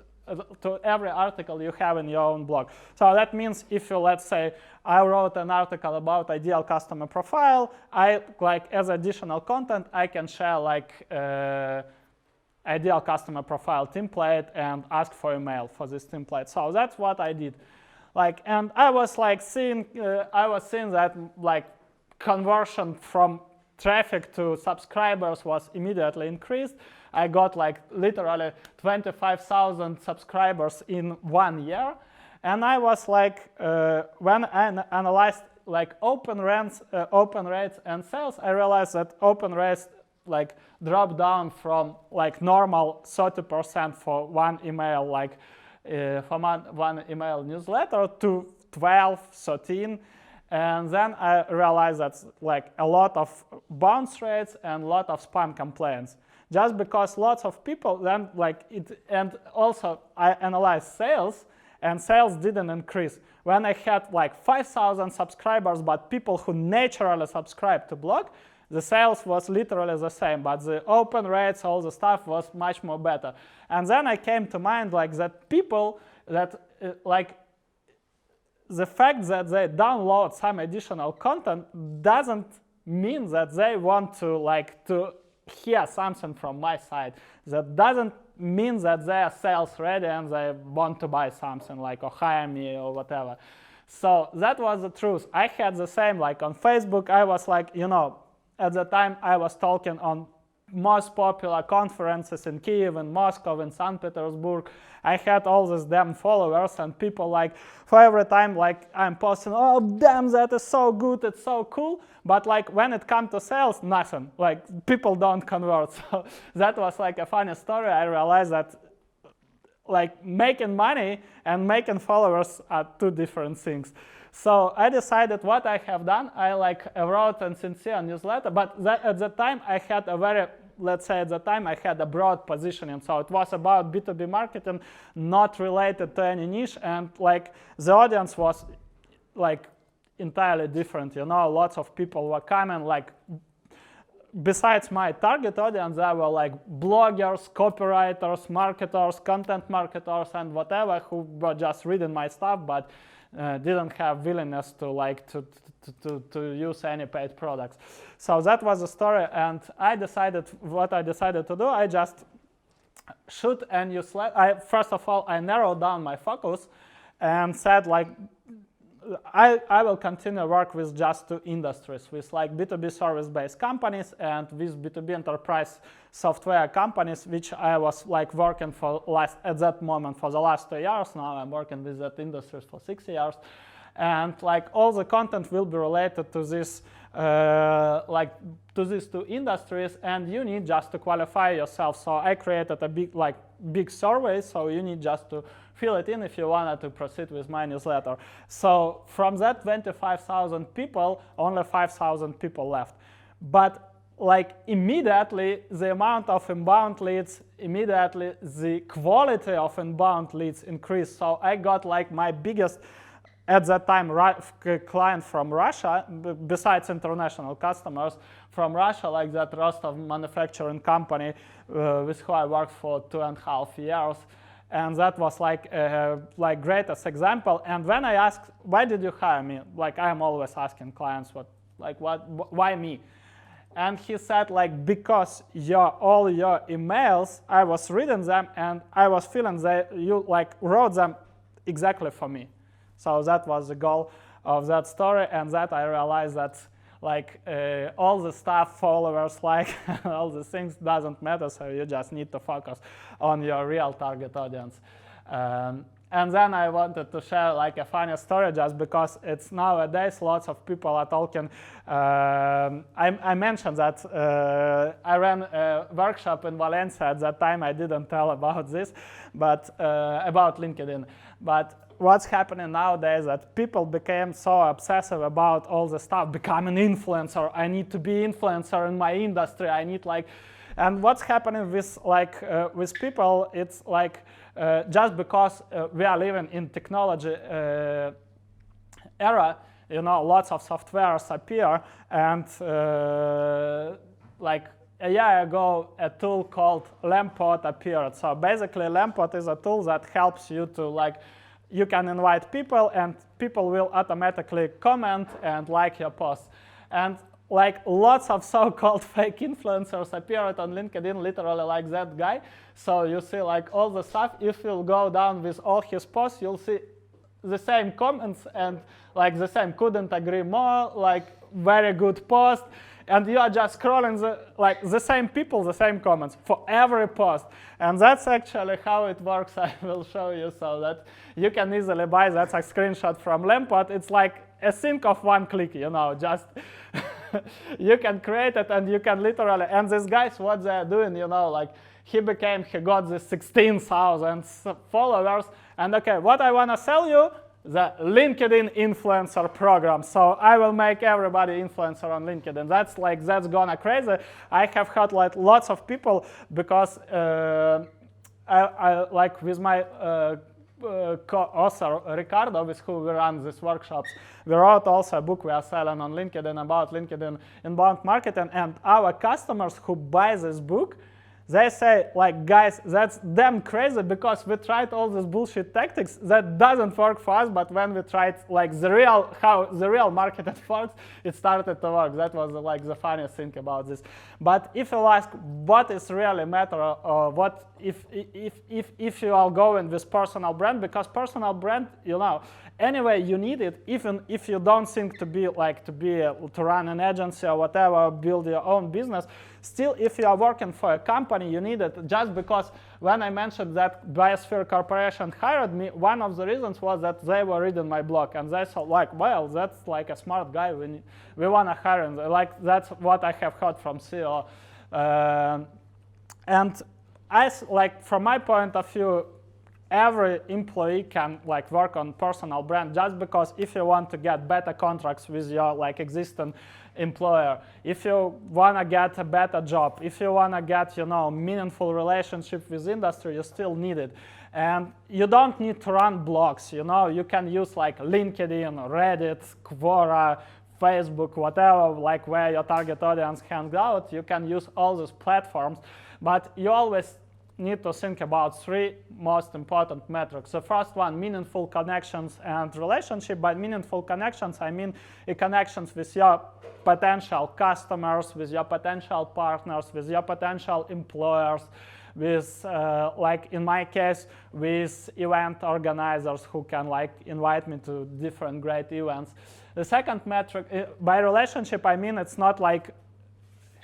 to every article you have in your own blog. So that means if you, let's say, I wrote an article about ideal customer profile, I like as additional content, I can share like ideal customer profile template and ask for email for this template. So that's what I did. Like, and I was like seeing that like conversion from traffic to subscribers was immediately increased. I got like literally 25,000 subscribers in 1 year, and I was like, when I analyzed like open rates and sales, I realized that open rates like dropped down from like normal 30% for one email like. From one email newsletter to 12, 13, and then I realized that's like a lot of bounce rates and a lot of spam complaints. Just because lots of people then like it, and also I analyzed sales, and sales didn't increase. When I had like 5,000 subscribers, but people who naturally subscribe to blog, the sales was literally the same, but the open rates, all the stuff was much more better. And then I came to mind like that people that like the fact that they download some additional content doesn't mean that they want to like to hear something from my side. That doesn't mean that they are sales ready and they want to buy something like or hire me or whatever. So that was the truth. I had the same like on Facebook. I was like, you know, at the time I was talking on most popular conferences in Kyiv, in Moscow, in St. Petersburg. I had all these damn followers, and people like for every time like I'm posting, oh damn, that is so good, it's so cool. But like when it comes to sales, nothing. Like people don't convert. So that was like a funny story. I realized that like making money and making followers are two different things. So I decided what I have done. I like wrote a sincere newsletter, but at the time I had a very, let's say at the time I had a broad positioning. So it was about B2B marketing, not related to any niche, and like the audience was like entirely different. You know, lots of people were coming like. Besides my target audience, there were like bloggers, copywriters, marketers, content marketers, and whatever who were just reading my stuff, but didn't have willingness to like to use any paid products. So that was the story, and I decided what I decided to do. I just shoot a newsletter. First of all, I narrowed down my focus and said like. I will continue work with just two industries, with like B2B service-based companies and with B2B enterprise software companies, which I was like working for at that moment for the last 2 years. Now I'm working with that industries for 6 years, and like all the content will be related to this, like to these two industries, and you need just to qualify yourself. So I created a big survey, so you need just to fill it in if you wanted to proceed with my newsletter. So from that 25,000 people, only 5,000 people left. But like immediately the amount of inbound leads, immediately the quality of inbound leads increased. So I got like my biggest, at that time, client from Russia, besides international customers from Russia, like that Rostov manufacturing company with who I worked for 2.5 years. And that was like greatest example. And when I asked, why did you hire me? Like I'm always asking clients Like, why me? And he said, like, because all your emails, I was reading them, and I was feeling that you, like, wrote them exactly for me. So that was the goal of that story, and that I realized that, like, all the stuff, followers, like, all the things doesn't matter, so you just need to focus on your real target audience. And then I wanted to share, like, a funny story, just because it's nowadays lots of people are talking. I mentioned that I ran a workshop in Valencia at that time. I didn't tell about this, but about LinkedIn. But what's happening nowadays is that people became so obsessive about all the stuff, become an influencer. I need to be influencer in my industry. I need, like, and what's happening with, like, with people, it's like, just because we are living in technology era, you know, lots of softwares appear, and like a year ago, a tool called Lamport appeared. So basically, Lamport is a tool that helps you to, like, you can invite people, and people will automatically comment and like your post. And like, lots of so-called fake influencers appeared on LinkedIn, literally like that guy. So you see, like, all the stuff. If you go down with all his posts, you'll see the same comments and, like, the same, couldn't agree more, like, very good post. And you are just scrolling the same people, the same comments for every post. And that's actually how it works. I will show you so that you can easily buy. That's a screenshot from Lamport. It's like a sync of one click, you know, just you can create it, and you can literally, and these guys, what they're doing, you know, like, he got this 16,000 followers, and okay, what I want to sell you, the LinkedIn influencer program. So I will make everybody influencer on LinkedIn. That's gonna crazy. I have had, like, lots of people, because I like, with my co-author Ricardo, with who we run these workshops, we wrote also a book we are selling on LinkedIn about LinkedIn inbound marketing, and our customers who buy this book, they say, like, guys, that's damn crazy, because we tried all these bullshit tactics that doesn't work for us, but when we tried, like, how the real market works, it started to work. That was, like, the funniest thing about this. But if you ask what is really matter, or what if you are going with personal brand, because personal brand, you know, anyway, you need it, even if you don't think to run an agency or whatever, build your own business. Still, if you are working for a company, you need it. Just because when I mentioned that Biosphere Corporation hired me, one of the reasons was that they were reading my blog, and they thought, like, well, that's, like, a smart guy. We want to hire him. Like, that's what I have heard from CEO. And like, from my point of view, every employee can, like, work on personal brand, just because if you want to get better contracts with your, like, existing employer, if you want to get a better job, if you want to get, you know, meaningful relationship with industry, you still need it. And you don't need to run blogs, you know, you can use, like, LinkedIn, Reddit, Quora, Facebook, whatever, like, where your target audience hangs out. You can use all these platforms, but you always need to think about three most important metrics. The first one, meaningful connections and relationship. By meaningful connections, I mean connections with your potential customers, with your potential partners, with your potential employers, with, like, in my case, with event organizers who can, like, invite me to different great events. The second metric, by relationship, I mean it's not like,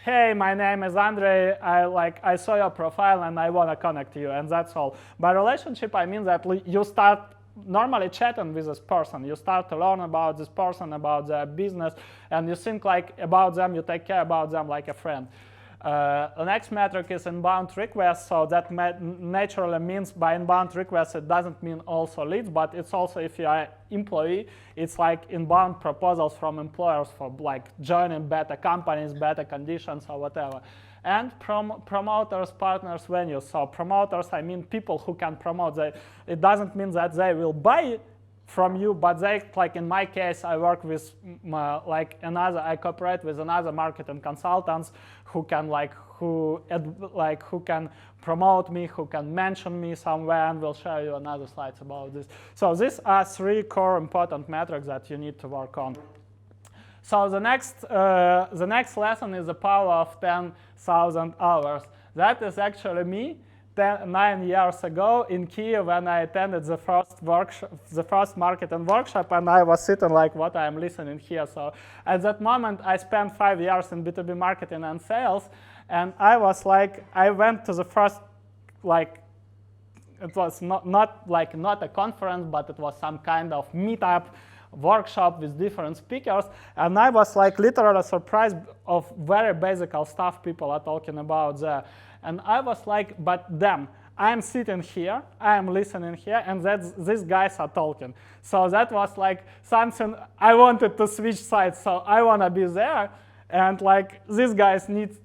hey, my name is Andrei, I saw your profile and I want to connect to you, and that's all. By relationship, I mean that you start normally chatting with this person. You start to learn about this person, about their business, and you think, like, about them, you take care about them like a friend. The next metric is inbound requests. So that naturally means by inbound requests, it doesn't mean also leads, but it's also, if you are an employee, it's like inbound proposals from employers for, like, joining better companies, better conditions, or whatever. And promoters, partners, venues. So promoters, I mean people who can promote. It doesn't mean that they will buy from you, but they, like, in my case, I work with, I cooperate with another marketing consultants who can, who can promote me, who can mention me somewhere, and we'll show you another slides about this. So these are three core important metrics that you need to work on. So the next lesson is the power of 10,000 hours. That is actually me 9 years ago in Kyiv when I attended the first workshop, the first marketing workshop, and I was sitting like what I'm listening here. So at that moment, I spent 5 years in B2B marketing and sales, and I was like, I went to the first, like, it was not a conference, but it was some kind of meetup workshop with different speakers, and I was like literally surprised of very basic stuff people are talking about there. And I was like, but damn, I'm sitting here, I'm listening here, and these guys are talking. So that was like something I wanted to switch sides. So I want to be there, and like these guys needs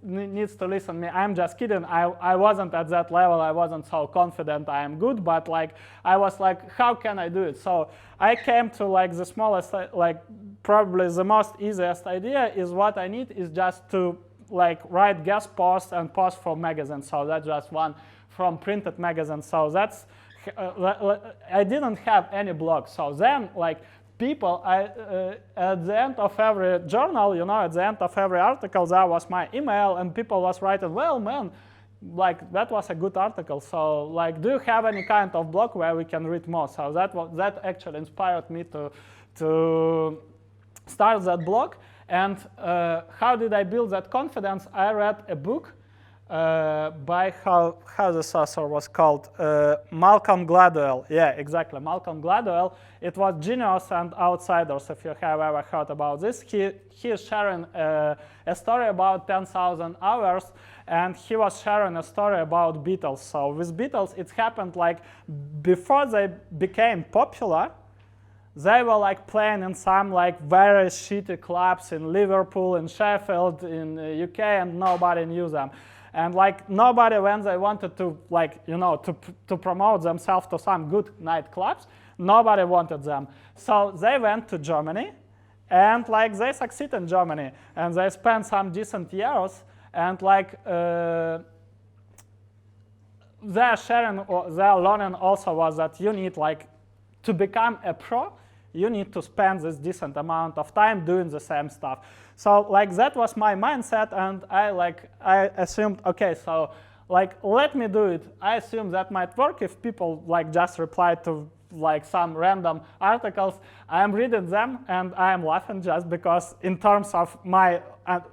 to listen to me. I'm just kidding. I wasn't at that level. I wasn't so confident I am good, but like I was like, how can I do it? So I came to like the smallest, like probably the most easiest idea is what I need is just to like write guest posts and post for magazines. So that's just one from printed magazine. So that's I didn't have any blog. So then like people, at the end of every journal, you know, at the end of every article, there was my email, and people was writing, well, man, like that was a good article. So like, do you have any kind of blog where we can read more? So that actually inspired me to start that blog. And how did I build that confidence? I read a book by how this author was called, Malcolm Gladwell. Yeah, exactly, Malcolm Gladwell. It was Genius and Outsiders, if you have ever heard about this. He is sharing a story about 10,000 hours, and he was sharing a story about Beatles. So with Beatles, it happened like before they became popular, they were like playing in some like very shitty clubs in Liverpool, in Sheffield, in the UK, and nobody knew them. And like nobody, when they wanted to like, you know, to promote themselves to some good nightclubs, nobody wanted them. So they went to Germany, and like they succeed in Germany, and they spent some decent years, and like their sharing or their learning also was that you need like to become a pro, you need to spend this decent amount of time doing the same stuff. So like that was my mindset, and I assumed, okay, so like let me do it. I assume that might work if people like just reply to like some random articles. I am reading them and I am laughing just because in terms of my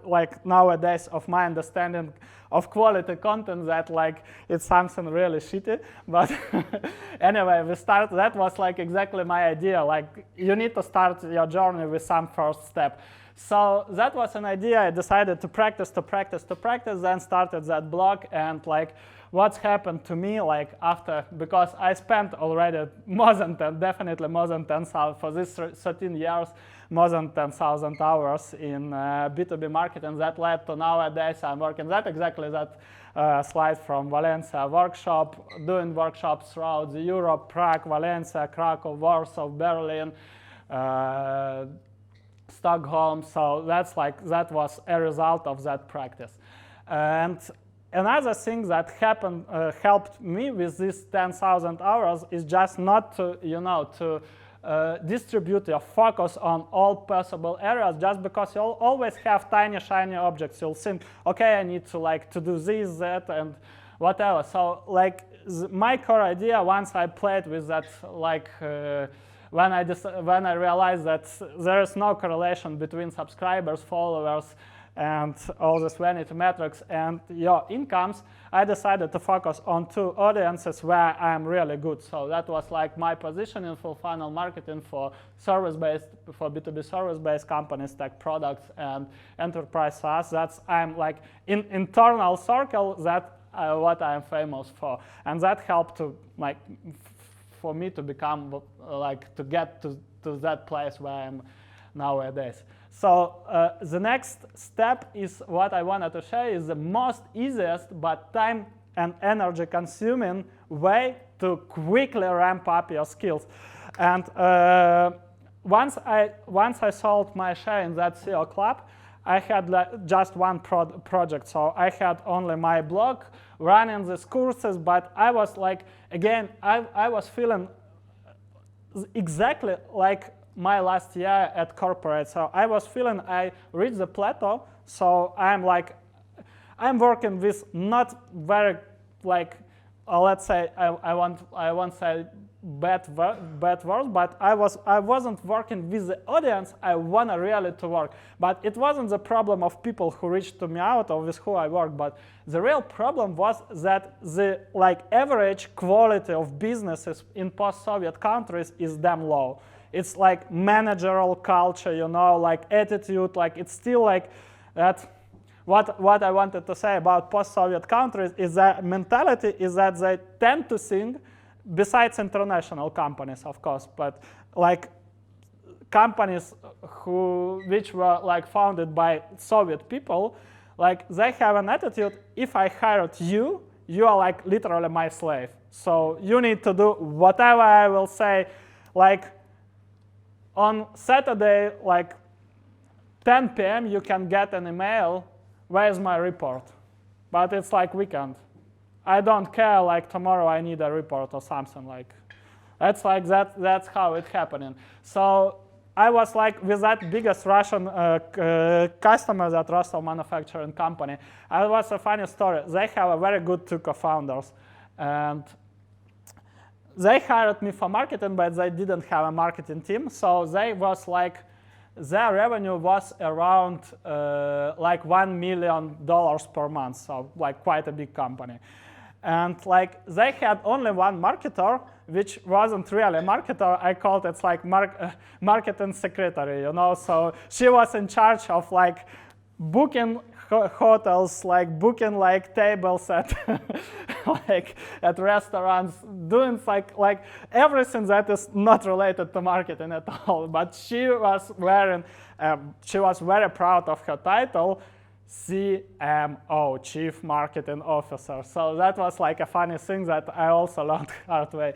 like nowadays of my understanding of quality content, that like it's something really shitty. But anyway, we start. That was like exactly my idea. Like you need to start your journey with some first step. So that was an idea. I decided to practice, then started that blog. And like what's happened to me like after, because I spent already definitely more than 10,000 for this 13 years, more than 10,000 hours in B2B marketing. That led to nowadays I'm working exactly that slide from Valencia workshop, doing workshops throughout Europe, Prague, Valencia, Krakow, Warsaw, Berlin, Stockholm. So that's like, that was a result of that practice. And another thing that happened, helped me with these 10,000 hours is just not to, you know, to distribute your focus on all possible areas, just because you'll always have tiny, shiny objects. You'll think, okay, I need to like to do this, that, and whatever. So like my core idea, once I played with that, like when I realized that there is no correlation between subscribers, followers, and all these vanity metrics and your incomes, I decided to focus on two audiences where I'm really good. So that was like my position in full funnel marketing for service-based, for B2B service-based companies, tech products, and enterprise SaaS. That's I'm like in internal circle that what I'm famous for, and that helped to like for me to become like to get to that place where I am nowadays. So the next step is what I wanted to share is the most easiest but time and energy consuming way to quickly ramp up your skills. And once I sold my share in that SEO club, I had just one project. So I had only my blog running these courses, but I was like, again, I was feeling exactly like my last year at corporate. So I was feeling I reached the plateau. So I'm working with not very let's say I won't say bad words, but I wasn't working with the audience I want really to work. But it wasn't the problem of people who reached to me out or with who I work, but the real problem was that the average quality of businesses in post-Soviet countries is damn low. It's like managerial culture, attitude, it's still that. What I wanted to say about post-Soviet countries is that mentality is that they tend to think, besides international companies, of course, but companies which were founded by Soviet people, they have an attitude, if I hired you, you are literally my slave. So you need to do whatever I will say. On Saturday, 10 p.m. you can get an email, where's my report? But it's weekend. I don't care, tomorrow I need a report or something that's that's how it's happening. So I was with that biggest Russian customer, that Rostov manufacturing company. It was a funny story. They have a very good two co-founders, and they hired me for marketing, but they didn't have a marketing team. So they was their revenue was around $1 million per month, so quite a big company. And they had only one marketer, which wasn't really a marketer. I called it marketing secretary, So she was in charge of booking hotels, booking tables at at restaurants, doing everything that is not related to marketing at all. But she was very proud of her title, CMO, Chief Marketing Officer. So that was a funny thing that I also learned hard way.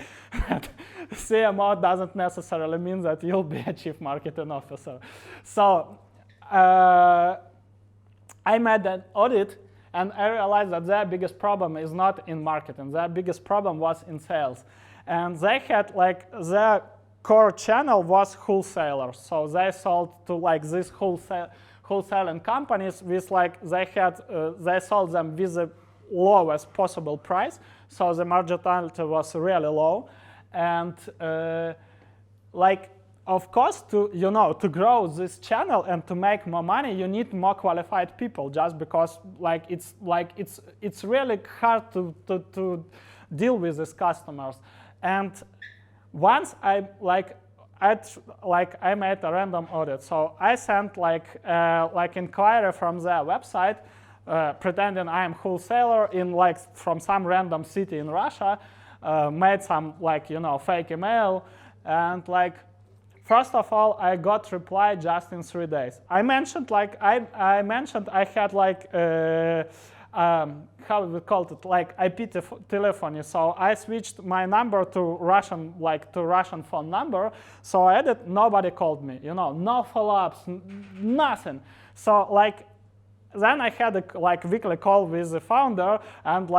That CMO doesn't necessarily mean that you'll be a Chief Marketing Officer. So I made an audit, and I realized that their biggest problem is not in marketing. Their biggest problem was in sales. And they had their core channel was wholesalers. So they sold to these wholesaling companies with they sold them with the lowest possible price. So the marginality was really low. And of course, to grow this channel and to make more money, you need more qualified people. Just because it's really hard to deal with these customers. And once I made a random audit, so I sent inquiry from their website, pretending I am wholesaler in from some random city in Russia, made some fake email, and first of all, I got reply just in 3 days. I mentioned I had how we called it, IP telephony. So I switched my number to Russian phone number. So I added, nobody called me, no follow-ups, nothing. So then I had a weekly call with the founder, and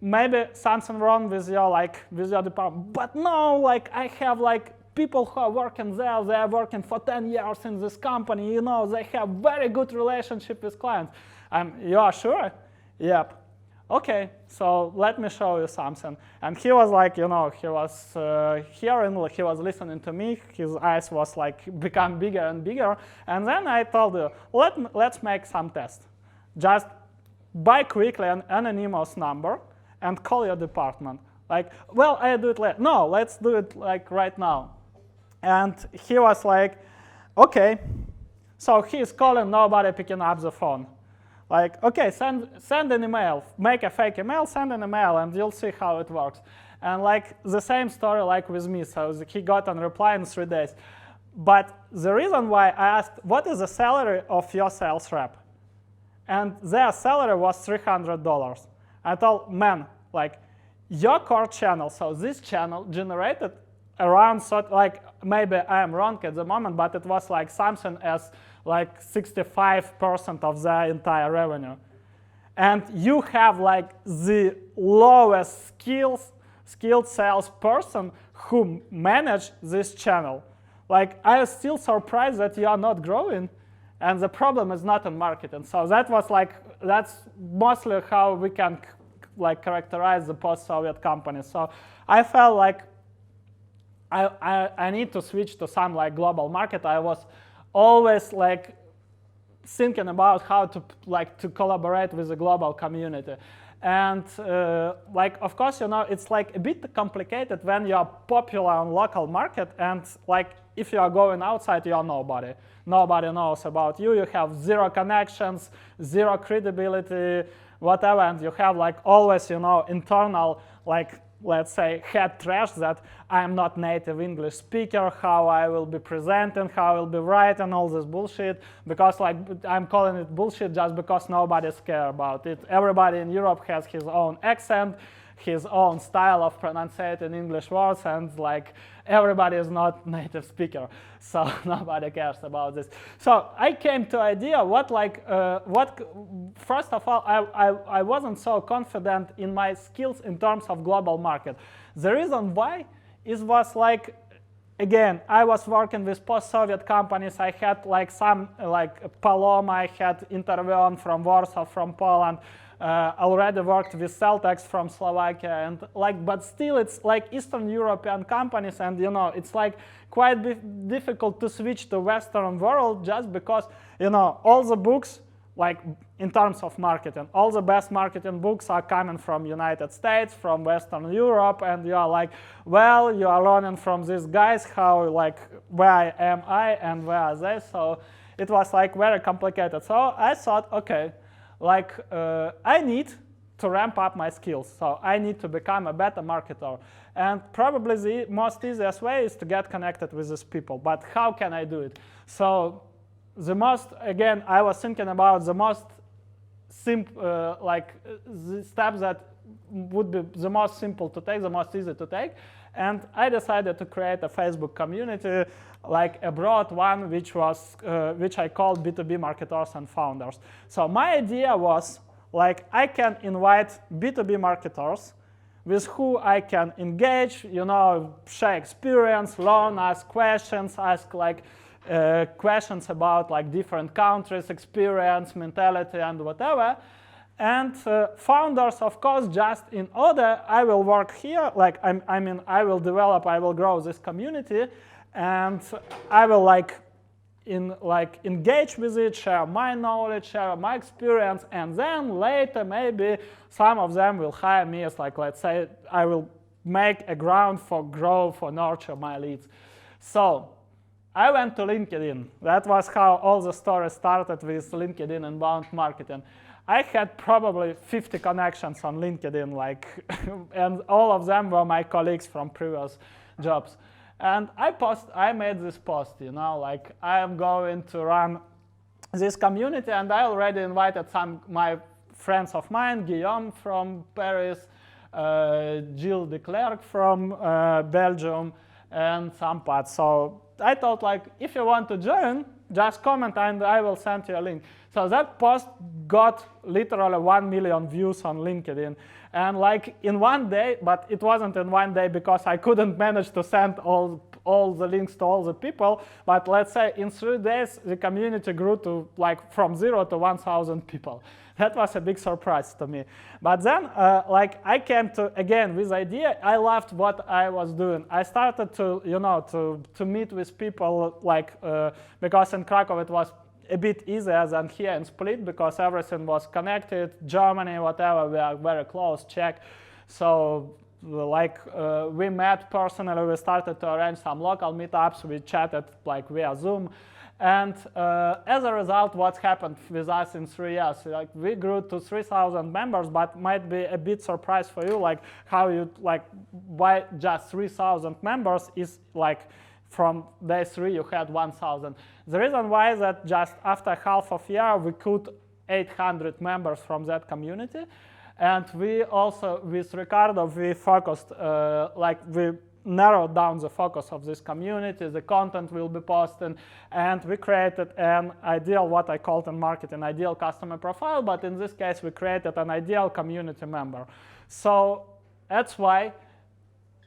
maybe something wrong with your department. But no, I have people who are working there, they are working for 10 years in this company, they have very good relationship with clients. You are sure? Yep. Okay, so let me show you something. And he was he was hearing, he was listening to me, his eyes was become bigger and bigger. And then I told you, let's make some tests. Just buy quickly an anonymous number and call your department. Well, I do it later. No, let's do it right now. And he was okay. So he's calling, nobody picking up the phone. Okay, send an email, make a fake email, send an email, and you'll see how it works. And the same story with me. So he got a reply in 3 days. But the reason why I asked, what is the salary of your sales rep? And their salary was $300. I told, man, your core channel, so this channel generated around, maybe I am wrong at the moment, but it was something as 65% of their entire revenue. And you have the lowest skilled salesperson who manage this channel. Like, I was still surprised that you are not growing, and the problem is not in marketing. So that was like, that's mostly how we can like characterize the post-Soviet companies. So I felt like I need to switch to some like global market. I was always like thinking about how to collaborate with the global community. And like, of course, you know, it's like a bit complicated when you are popular on local market, and like if you are going outside, you are nobody. Nobody knows about you. You have zero connections, zero credibility, whatever, and you have like always, you know, internal like, let's say, head trash that I'm not native English speaker, how I will be presenting, how I will be writing, all this bullshit, because like I'm calling it bullshit just because nobody's care about it. Everybody in Europe has his own accent, his own style of pronunciating English words, and like everybody is not native speaker, so nobody cares about this. So I came to idea first of all, I wasn't so confident in my skills in terms of global market. The reason why was like, again, I was working with post-Soviet companies. I had like some like Paloma, I had Intervion from Warsaw, from Poland. Already worked with Celtex from Slovakia, and like, but still it's like Eastern European companies, and you know, it's like quite difficult to switch to Western world just because, you know, all the books, like in terms of marketing, all the best marketing books are coming from United States, from Western Europe, and you are like, well, you are learning from these guys how like, where am I and where are they? So it was like very complicated. So I thought, okay, like I need to ramp up my skills, so I need to become a better marketer. And probably the most easiest way is to get connected with these people. But how can I do it? So again, I was thinking about the most simple, the steps that would be the most simple to take, the most easy to take. And I decided to create a Facebook community, like a broad one, which I called B2B marketers and founders. So my idea was, like, I can invite B2B marketers with who I can engage, you know, share experience, learn, ask questions, ask like questions about like different countries, experience, mentality, and whatever. And founders, of course, just in order, I will work here, like I mean, I will develop, I will grow this community, and I will engage with it, share my knowledge, share my experience, and then later maybe some of them will hire me as like, let's say, I will make a ground for growth, for nurture my leads. So I went to LinkedIn. That was how all the story started with LinkedIn inbound marketing. I had probably 50 connections on LinkedIn, like, and all of them were my colleagues from previous jobs. And I made this post, you know, like, I am going to run this community, and I already invited my friends of mine, Guillaume from Paris, Gilles de Klerk from Belgium, and some parts. So I thought, like, if you want to join, just comment and I will send you a link. So that post got literally 1 million views on LinkedIn. And like in one day, but it wasn't in one day because I couldn't manage to send all the links to all the people. But let's say in 3 days, the community grew to like from 0 to 1,000 people. That was a big surprise to me. But then, like, I came to, again, with idea, I loved what I was doing. I started to, you know, to meet with people, like, because in Krakow it was a bit easier than here in Split because everything was connected, Germany, whatever, we are very close, Czech. So, like, we met personally, we started to arrange some local meetups, we chatted, like, via Zoom. And as a result, what happened with us in 3 years? Like, we grew to 3,000 members, but might be a bit surprise for you, like how you, like, why just 3,000 members is like from day 3 you had 1,000. The reason why is that just after half of year we cut 800 members from that community, and we also with Ricardo we focused like we narrowed down the focus of this community, the content will be posted, and we created an ideal, what I called in marketing, ideal customer profile, but in this case we created an ideal community member. So that's why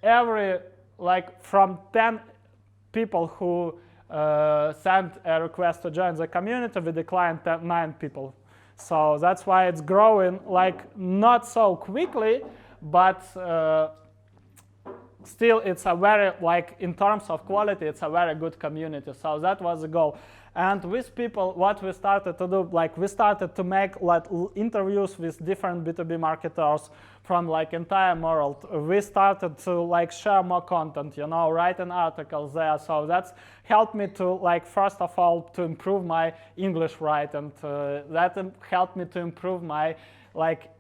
every like from 10 people who sent a request to join the community, we declined 9 people. So that's why it's growing like not so quickly, but still it's a very, like in terms of quality, it's a very good community. So that was the goal. And with people, what we started to do, like we started to make like interviews with different B2B marketers from like entire world. We started to like share more content, you know, write an article there. So that's helped me to like, first of all, to improve my English writing. That helped me to improve my like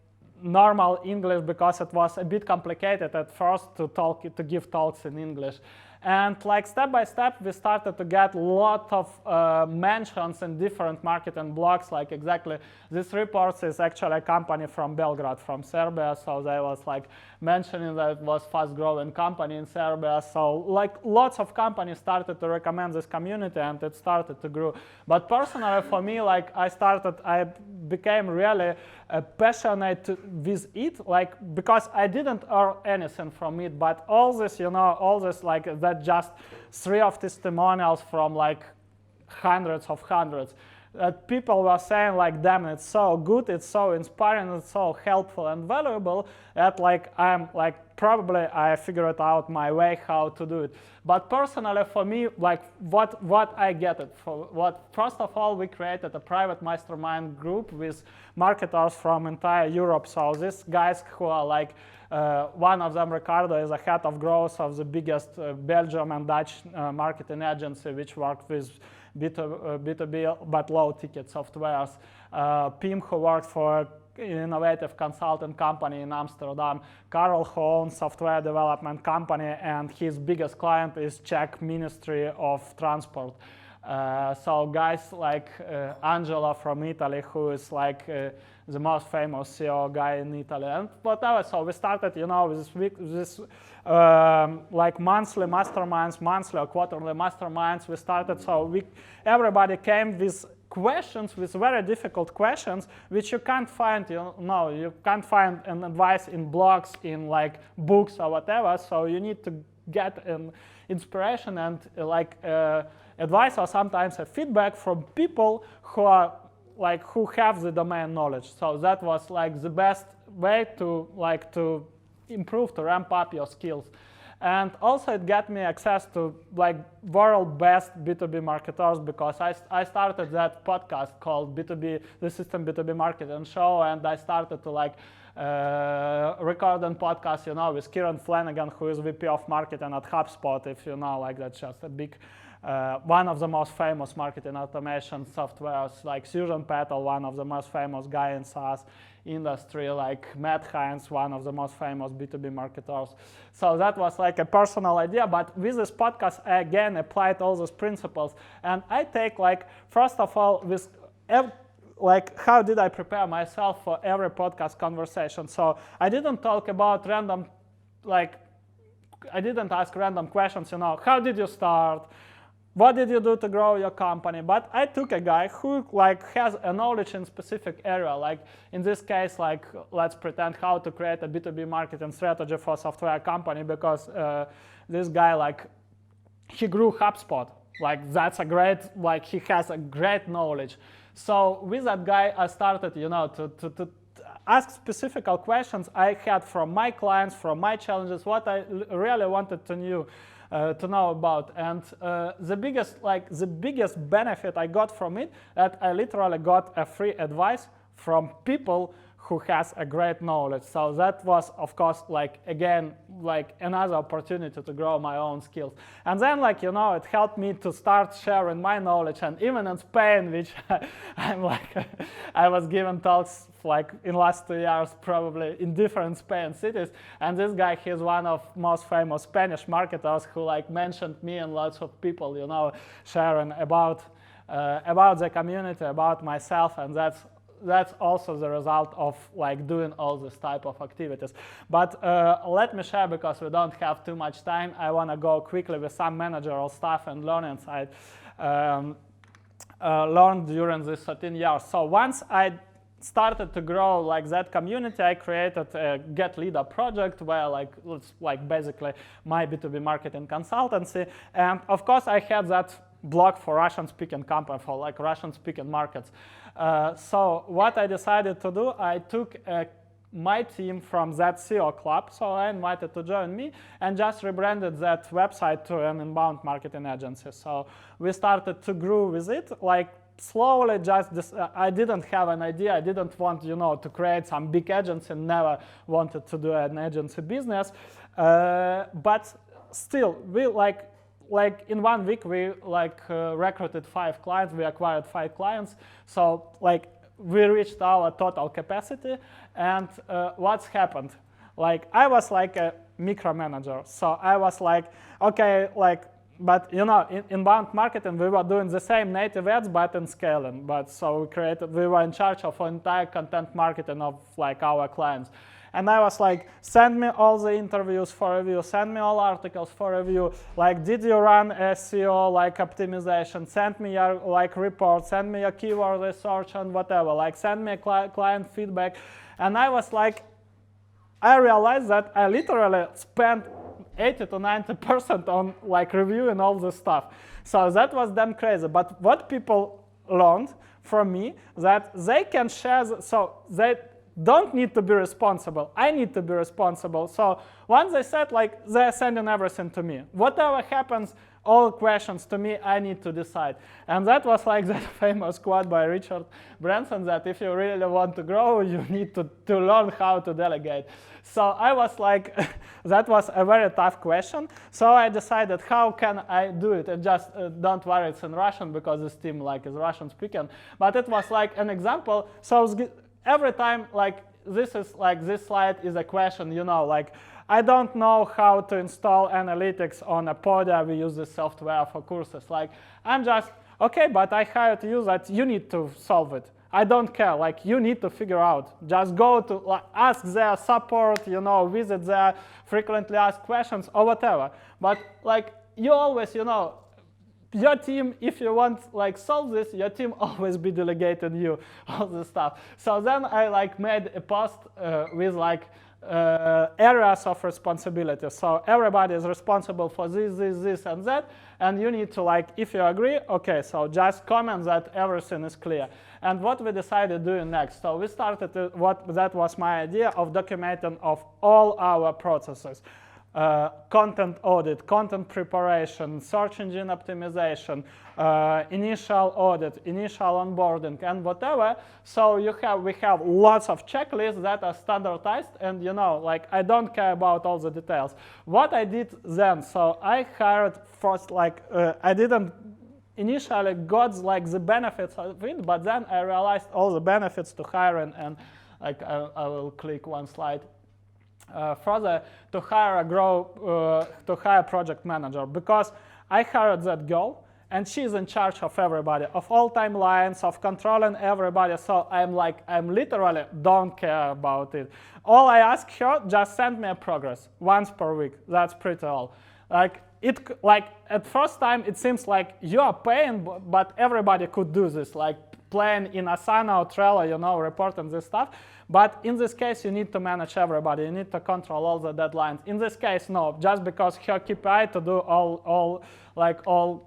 normal English, because it was a bit complicated at first to give talks in English. And like step by step, we started to get a lot of mentions in different marketing blogs. Like exactly, this report is actually a company from Belgrade, from Serbia. So they was like mentioning that it was fast-growing company in Serbia. So like lots of companies started to recommend this community, and it started to grow. But personally, for me, like I became really passionate with it, like because I didn't earn anything from it, but all this, you know, all this like that just 3 of testimonials from like hundreds that people were saying like, damn, it's so good, it's so inspiring, it's so helpful and valuable, that like I'm like probably I figured out my way how to do it. But personally for me, like what I get it for, first of all, we created a private mastermind group with marketers from entire Europe. So these guys who are like, one of them, Ricardo, is a head of growth of the biggest Belgium and Dutch marketing agency, which worked with B2B but low ticket softwares. Pim, who worked for innovative consulting company in Amsterdam. Karel, who owns software development company, and his biggest client is Czech Ministry of Transport. So guys like Angelo from Italy, who is like the most famous CEO guy in Italy, and whatever. So we started, you know, this like monthly masterminds, monthly or quarterly masterminds. We started, so everybody came with questions, with very difficult questions, which you can't find, you can't find an advice in blogs, in like books or whatever. So you need to get an inspiration and like advice, or sometimes a feedback from people who are like who have the domain knowledge. So that was like the best way to improve, to ramp up your skills. And also it got me access to like world best B2B marketers, because I started that podcast called The System B2B Marketing Show, and I started to like record a podcast, you know, with Kieran Flanagan, who is VP of Marketing at HubSpot, if you know, like that's just a big, one of the most famous marketing automation softwares, like Susan Petal, one of the most famous guy in SaaS industry, like Matt Hines, one of the most famous B2B marketers. So that was like a personal idea, but with this podcast, I again applied all those principles. And I take like, first of all, like how did I prepare myself for every podcast conversation? So I didn't talk about random, like I didn't ask random questions, you know, how did you start? What did you do to grow your company? But I took a guy who like has a knowledge in specific area. Like in this case, like let's pretend how to create a B2B marketing strategy for a software company, because this guy, like he grew HubSpot. Like that's a great, like he has a great knowledge. So with that guy, I started, you know, to ask specific questions I had from my clients, from my challenges, what I really wanted to know about. And the biggest benefit I got from it, that I literally got a free advice from people who has a great knowledge. So that was, of course, like again, like another opportunity to grow my own skills. And then, like, you know, it helped me to start sharing my knowledge. And even in Spain, which I'm like, I was given talks like in last 2 years, probably in different Spain cities. And this guy, he's one of most famous Spanish marketers who like mentioned me and lots of people, you know, sharing about the community, about myself, and that's also the result of like doing all this type of activities. But let me share, because we don't have too much time, I want to go quickly with some managerial stuff and learnings I learned during these 13 years. So once I started to grow like that community, I created a Getleado project where it's basically my B2B marketing consultancy. And of course, I had that blog for Russian-speaking company, for like Russian-speaking markets. So what I decided to do, I took my team from that CEO club, so I invited to join me and just rebranded that website to an inbound marketing agency. So we started to grow with it, like slowly. Just this, I didn't have an idea. I didn't want, to create some big agency. Never wanted to do an agency business, but still, we like in 1 week we recruited 5 clients. We acquired 5 clients. So we reached our total capacity. And what's happened? I was like a micromanager. So I was like, okay, but in inbound marketing, we were doing the same native ads, but in scaling. But so we were in charge of entire content marketing of our clients. And I was like, send me all the interviews for review, send me all articles for review. Did you run SEO optimization? Send me your report, send me your keyword research and whatever. Send me client feedback. And I was like, I realized that I literally spent 80 to 90% on reviewing all this stuff. So that was damn crazy. But what people learned from me, that they can share, so they don't need to be responsible. I need to be responsible. So once they said, they're sending everything to me. Whatever happens, all questions to me, I need to decide. And that was that famous quote by Richard Branson, that if you really want to grow, you need to learn how to delegate. So I was like, that was a very tough question. So I decided, how can I do it? And just don't worry, it's in Russian because this team is Russian speaking. But it was an example. So every time this slide is a question, I don't know how to install analytics on a Podia. We use this software for courses. I'm just, okay, but I hired you that you need to solve it. I don't care. You need to figure out. Just go to ask their support, visit their frequently asked questions or whatever. But you always, your team, if you want solve this, your team always be delegating you all this stuff. So then I made a post with areas of responsibility. So everybody is responsible for this, and that. And you need to if you agree, okay, so just comment that everything is clear. And what we decided doing next. So we started that was my idea of documenting of all our processes. Content audit, content preparation, search engine optimization, initial audit, initial onboarding, and whatever. So we have lots of checklists that are standardized, and I don't care about all the details. What I did then, so I hired first, I didn't initially got the benefits of it, but then I realized all the benefits to hiring, and I will click one slide. Further, to hire a project manager, because I hired that girl and she's in charge of everybody, of all timelines, of controlling everybody. So I'm literally don't care about it. All I ask her, just send me a progress once per week. That's pretty all. At first time it seems like you are paying, but everybody could do this, playing in Asana or Trello, reporting this stuff. But in this case, you need to manage everybody. You need to control all the deadlines. In this case, no, just because her KPI to do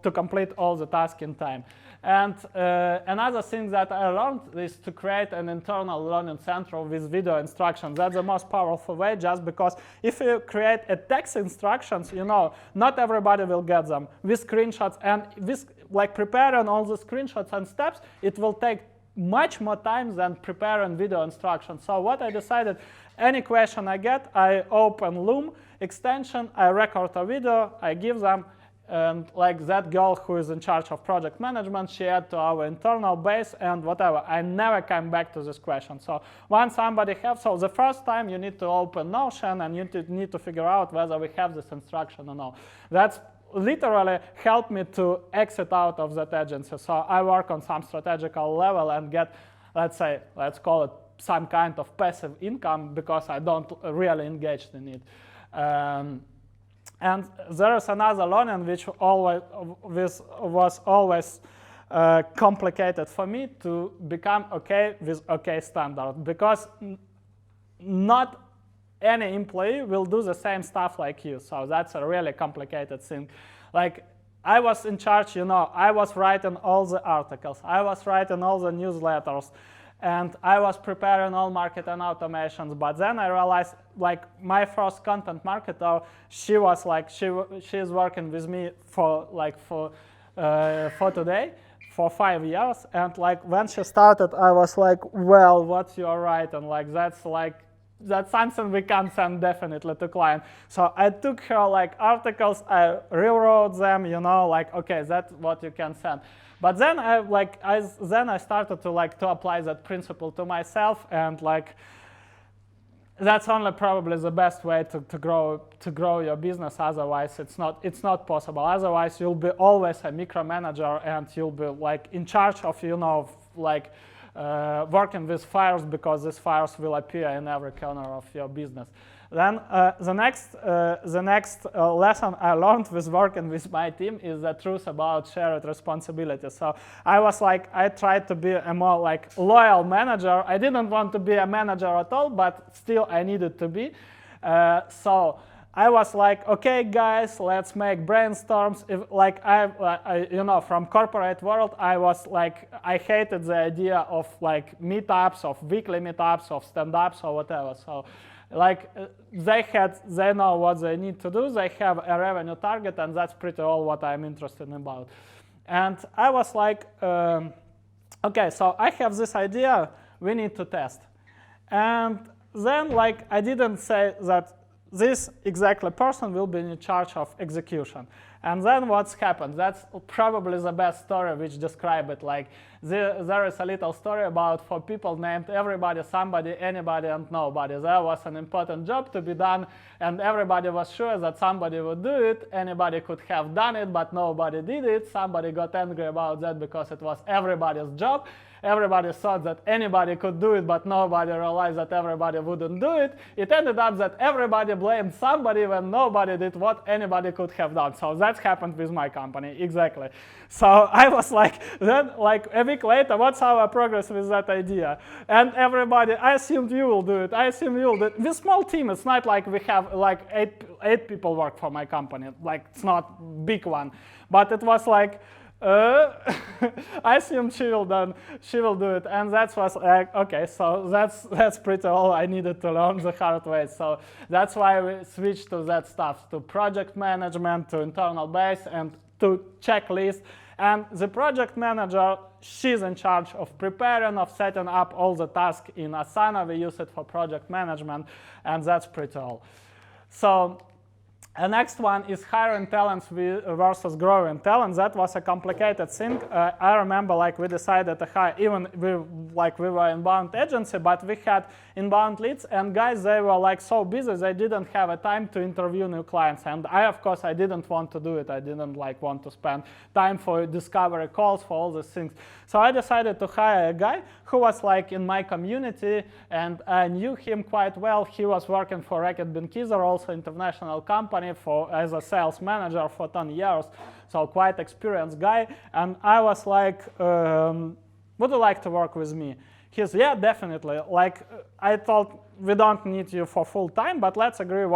to complete all the tasks in time. And another thing that I learned is to create an internal learning center with video instructions. That's the most powerful way, just because if you create a text instructions, not everybody will get them with screenshots. And with preparing all the screenshots and steps, it will take much more time than preparing video instructions. So what I decided, any question I get, I open Loom extension, I record a video, I give them, and that girl who is in charge of project management, she add to our internal base and whatever. I never come back to this question. So once somebody so the first time you need to open Notion and you need to figure out whether we have this instruction or no. That's literally helped me to exit out of that agency. So I work on some strategical level and get, let's call it some kind of passive income because I don't really engage in it. And there is another learning which was always complicated for me to become okay with OK standard, because not any employee will do the same stuff like you. So that's a really complicated thing. Like, I was in charge, I was writing all the articles, I was writing all the newsletters, and I was preparing all marketing automations. But then I realized, like, my first content marketer, she was like, she's working with me for today, for 5 years. And like, when she started, I was like, well, what you're writing? That's something we can send definitely to client. So I took her like articles, I rewrote them, okay, that's what you can send. But then I started to apply that principle to myself, and like, that's only probably the best way to grow your business. Otherwise, it's not possible. Otherwise, you'll be always a micromanager, and you'll be like in charge of working with fires, because these fires will appear in every corner of your business. Then the next lesson I learned with working with my team is the truth about shared responsibility. So I tried to be a more like loyal manager. I didn't want to be a manager at all, but still I needed to be. So I was like, okay, guys, let's make brainstorms. From corporate world, I was like, I hated the idea of like meetups, of weekly meetups, of stand-ups or whatever. So, they know what they need to do. They have a revenue target, and that's pretty all what I'm interested about. And I was like, okay, so I have this idea. We need to test. And then I didn't say that this exactly person will be in charge of execution. And then what's happened? That's probably the best story which describes it. Like, there is a little story about 4 people named everybody, somebody, anybody, and nobody. There was an important job to be done, and everybody was sure that somebody would do it. Anybody could have done it, but nobody did it. Somebody got angry about that because it was everybody's job. Everybody thought that anybody could do it, but nobody realized that everybody wouldn't do it. It ended up that everybody blamed somebody when nobody did what anybody could have done. So that happened with my company, exactly. So I was like, then like a week later, what's our progress with that idea? And everybody, I assumed you will do it. I assume you will do it. With small team, it's not like we have like eight people work for my company. Like, it's not a big one. But it was like, I assume she will do it, and that was like, okay, so that's pretty all I needed to learn the hard way. So that's why we switched to that stuff, to project management, to internal base, and to checklist. And the project manager, she's in charge of preparing, of setting up all the tasks in Asana. We use it for project management, and that's pretty all. So the next one is hiring talents versus growing talent. That was a complicated thing. I remember we decided to hire, even we were inbound agency, but we had inbound leads, and guys, they were so busy they didn't have a time to interview new clients. And of course, I didn't want to do it. I didn't want to spend time for discovery calls, for all these things. So I decided to hire a guy who was in my community, and I knew him quite well. He was working for Reckitt Benckiser, also international company, as a sales manager for 10 years, so quite experienced guy. And I was like, would you like to work with me? He's, yeah, definitely. I thought, we don't need you for full time, but let's agree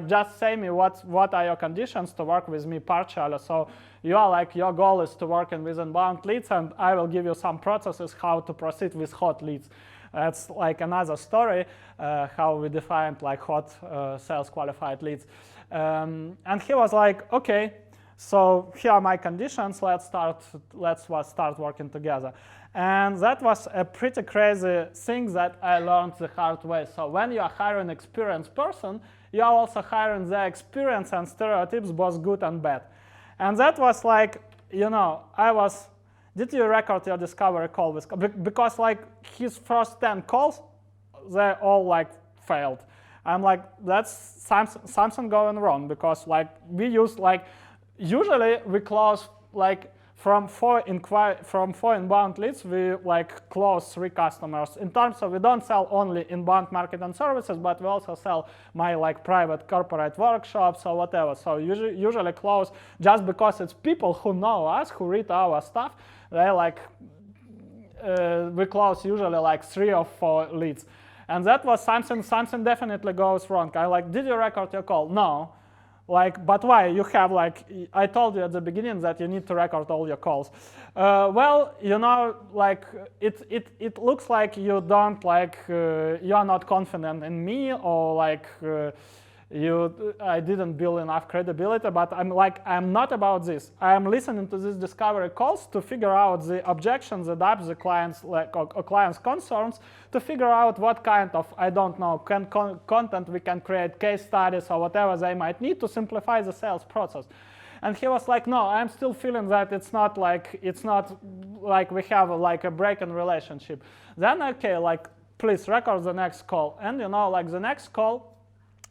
just say me what are your conditions to work with me partially. So you are your goal is to work with inbound leads, and I will give you some processes how to proceed with hot leads. That's another story, how we defined hot sales qualified leads. And he was like, okay, so here are my conditions. Let's start working together. And that was a pretty crazy thing that I learned the hard way. So when you are hiring an experienced person, you are also hiring their experience and stereotypes, both good and bad. And that was did you record your discovery call with? Because his first 10 calls, they all failed. I'm like, that's something going wrong, because we use usually we close from four inbound leads, we like close 3 customers. In terms of, we don't sell only inbound marketing services, but we also sell my like private corporate workshops or whatever. So usually close just because it's people who know us, who read our stuff. They like we close usually like 3 or 4 leads, and that was something definitely goes wrong. I like, did you record your call? No. Like, but why? You have like, I told you at the beginning that you need to record all your calls. Well, you know, like it looks like you don't like, you are not confident in me, or like I didn't build enough credibility. But I'm not about this. I'm listening to these discovery calls to figure out the objections, the doubts, the clients like or clients' concerns, to figure out what kind of, I don't know, content we can create, case studies or whatever they might need to simplify the sales process. And he was like, no, I'm still feeling that it's not like we have like a break-in relationship. Then okay, like please record the next call. And you know, like the next call,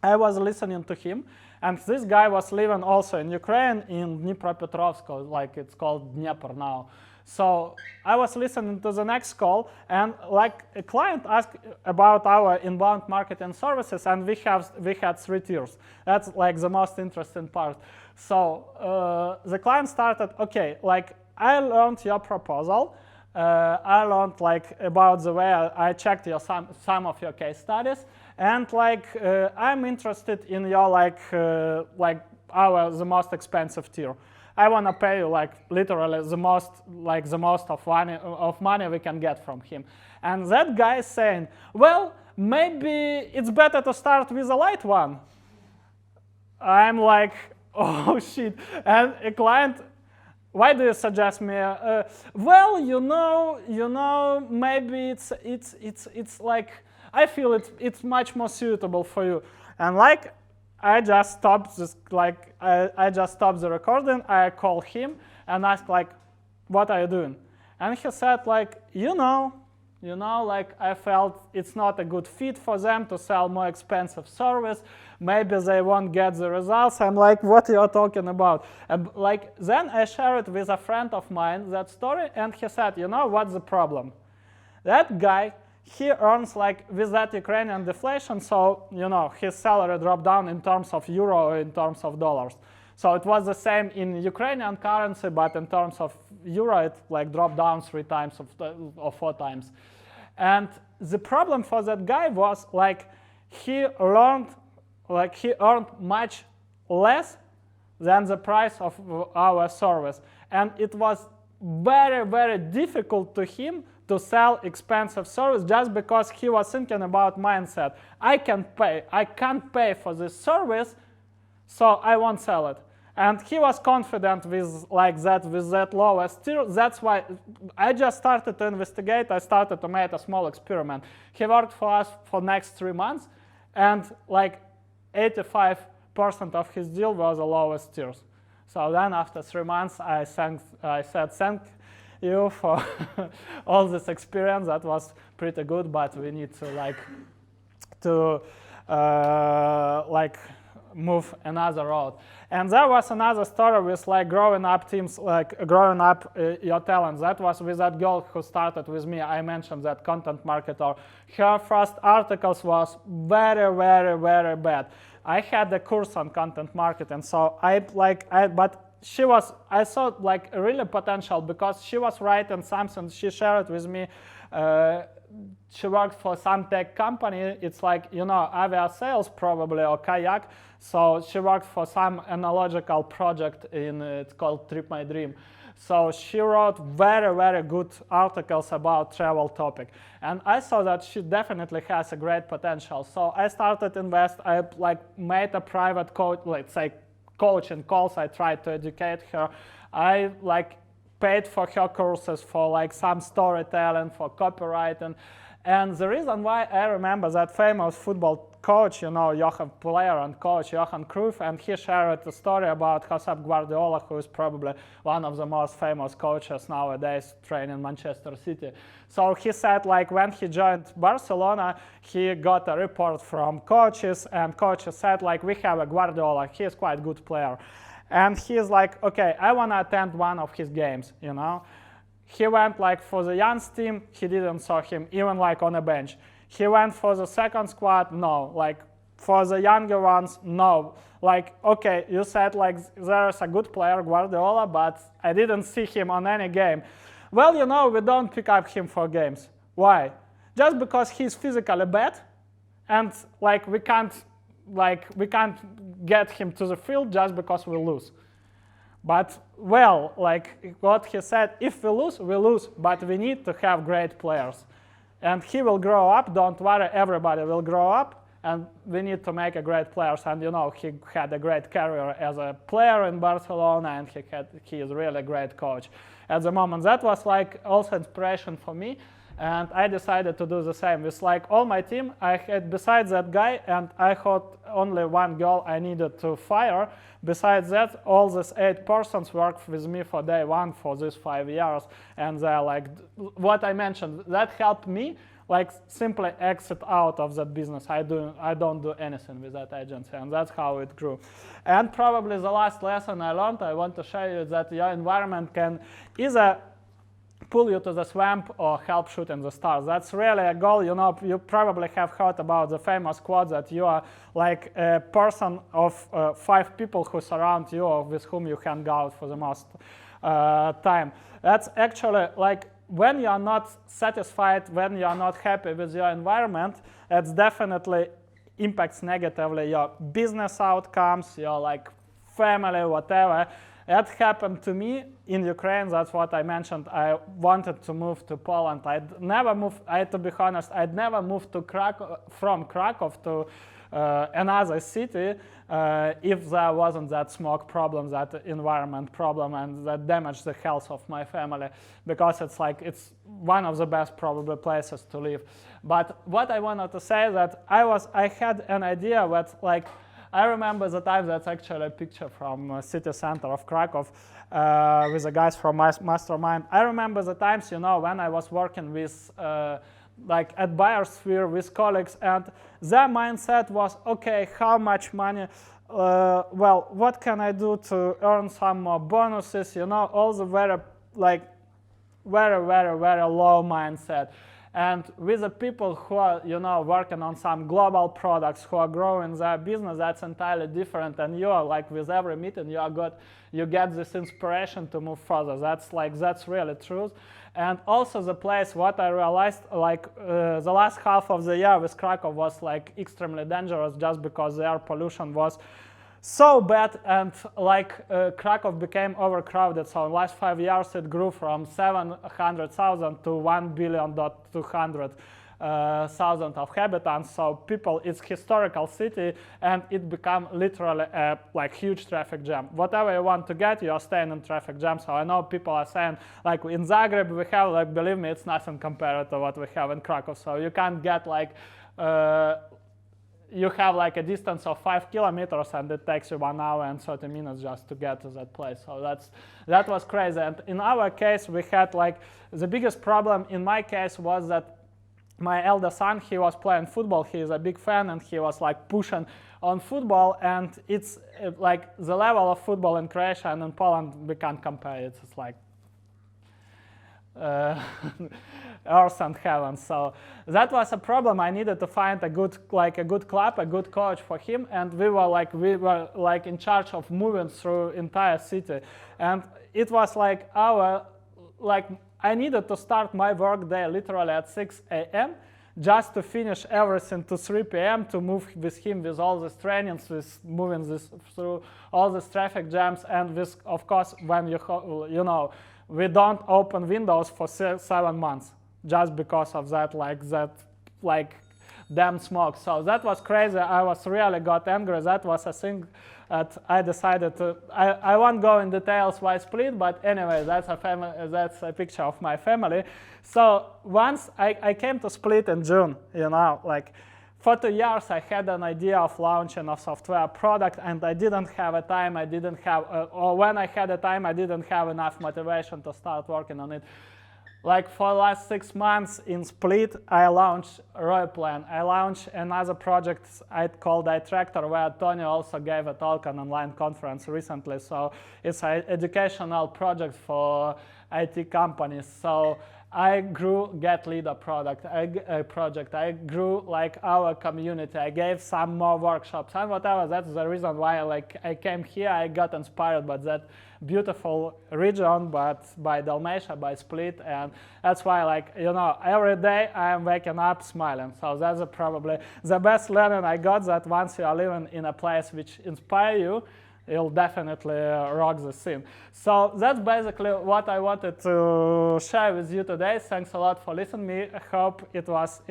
I was listening to him, and this guy was living also in Ukraine, in Dnipropetrovsk, like it's called Dnieper now. So I was listening to the next call, and like a client asked about our inbound marketing services, and we had 3 tiers. That's like the most interesting part. So the client started, okay, like I learned your proposal. I learned like about the way I checked your some of your case studies, and like I'm interested in your like the most expensive tier. I want to pay you like literally the most of money we can get from him. And that guy is saying, well, maybe it's better to start with a light one. I'm like, oh shit. And a client, why do you suggest me? Well, you know, maybe it's like, I feel it's much more suitable for you. And like, I just stopped this, like, I just stopped the recording. I called him and asked like, what are you doing? And he said like, you know, like I felt it's not a good fit for them to sell more expensive service. Maybe they won't get the results. I'm like, what are you talking about? And like, then I shared it with a friend of mine, that story, and he said, you know, what's the problem? That guy, he earns like with that Ukrainian deflation, so you know his salary dropped down in terms of euro or in terms of dollars. So it was the same in Ukrainian currency, but in terms of euro, it like dropped down 3 times or 4 times. And the problem for that guy was like he earned much less than the price of our service, and it was very, very difficult to him to sell expensive service just because he was thinking about mindset. I can't pay for this service, so I won't sell it. And he was confident with that lowest tier. That's why I just started to investigate. I started to make a small experiment. He worked for us for next 3 months, and like 85% of his deal was the lowest tiers. So then after 3 months, I said thank you for all this experience. That was pretty good, but we need to move another road. And there was another story with like growing up teams, like growing up your talents. That was with that girl who started with me. I mentioned that content marketer. Her first articles was very, very, very bad. I had a course on content marketing, so but I saw like really potential because she was writing something. She shared it with me. She worked for some tech company. It's like, you know, avia sales probably, or kayak. So she worked for some analogical project it's called Trip My Dream. So she wrote very, very good articles about travel topic. And I saw that she definitely has a great potential. So I started to invest. I made a private coaching calls. I tried to educate her. I paid for her courses for some storytelling, for copywriting. And the reason why I remember that famous football coach, you know, player and coach Johan Cruyff, and he shared a story about Josep Guardiola, who is probably one of the most famous coaches nowadays, training Manchester City. So he said, when he joined Barcelona, he got a report from coaches, and coaches said, we have a Guardiola, he is quite a good player. And he's like, okay, I want to attend one of his games, you know. He went like for the Jan's team, he didn't saw him even like on a bench. He went for the second squad, no. Like for the younger ones, no. Like, okay, you said like there's a good player, Guardiola, but I didn't see him on any game. Well, you know, we don't pick up him for games. Why? Just because he's physically bad, and like we can't get him to the field just because we lose. But, well, like what he said, if we lose, but we need to have great players. And he will grow up, don't worry, everybody will grow up, and we need to make a great players. And, you know, he had a great career as a player in Barcelona, and he is really a great coach at the moment. That was like also inspiration for me. And I decided to do the same with like all my team. I had besides that guy, and I had only one girl I needed to fire. Besides that, all these 8 persons worked with me for day one for these 5 years, and they're like what I mentioned. That helped me like simply exit out of that business. I don't do anything with that agency, and that's how it grew. And probably the last lesson I learned, I want to show you that your environment can either pull you to the swamp or help shoot in the stars. That's really a goal. You know, you probably have heard about the famous quote that you are like a person of 5 people who surround you or with whom you hang out for the most time. That's actually like when you are not satisfied, when you are not happy with your environment, it definitely impacts negatively your business outcomes, your like family, whatever. That happened to me in Ukraine. That's what I mentioned. I wanted to move to Poland. I'd never moved, to be honest, I'd never moved to from Krakow to another city if there wasn't that smoke problem, that environment problem, and that damaged the health of my family, because it's like it's one of the best probably places to live. But what I wanted to say that I had an idea that like I remember the time, that's actually a picture from city center of Krakow with the guys from my mastermind. I remember the times, you know, when I was working with, like at Biosphere with colleagues, and their mindset was, okay, how much money, well, what can I do to earn some more bonuses, you know, all the very low mindset. And with the people who are, you know, working on some global products, who are growing their business, that's entirely different. And you are like with every meeting, you get this inspiration to move further. That's really true. And also the place, what I realized, like the last half of the year with Krakow was like extremely dangerous, just because the air pollution was so bad, and like Krakow became overcrowded. So in the last 5 years it grew from 700,000 to 1,200,000 of inhabitants. So people, it's historical city, and it became literally a like huge traffic jam. Whatever you want to get, you are staying in traffic jam. So I know people are saying like in Zagreb we have, like, believe me, it's nothing compared to what we have in Krakow. So you can't get like you have like a distance of 5 kilometers, and it takes you 1 hour and 30 minutes just to get to that place. So that was crazy. And in our case, we had like the biggest problem in my case was that my elder son, he was playing football. He is a big fan, and he was like pushing on football. And it's like the level of football in Croatia and in Poland, we can't compare. It's like earth and heaven. So that was a problem. I needed to find a good club, a good coach for him, and we were like in charge of moving through entire city. And it was like I needed to start my work day literally at 6 a.m. just to finish everything to 3 p.m. to move with him with all these trainings, with moving this through all these traffic jams, and with, of course, when you know, we don't open windows for 7 months just because of that, like damn smoke. So that was crazy. I was really got angry. That was a thing that I decided to. I won't go in details why split, but anyway, that's a picture of my family. So once I came to Split in June, you know, like for 2 years I had an idea of launching a software product, and I didn't have a time. I didn't have, or when I had a time, I didn't have enough motivation to start working on it. like for the last 6 months in Split, I launched Royplan. I launched another project I called iTractor, where Tony also gave a talk on online conference recently. So it's an educational project for IT companies. So I grew Getleado project. I grew like our community. I gave some more workshops and whatever. That's the reason why like I came here. I got inspired by that beautiful region, but by Dalmatia, by Split, and that's why like every day I am waking up smiling. So that's probably the best learning I got. That once you are living in a place which inspires you, you'll definitely rock the scene. So that's basically what I wanted to share with you today. Thanks a lot for listening. I hope it was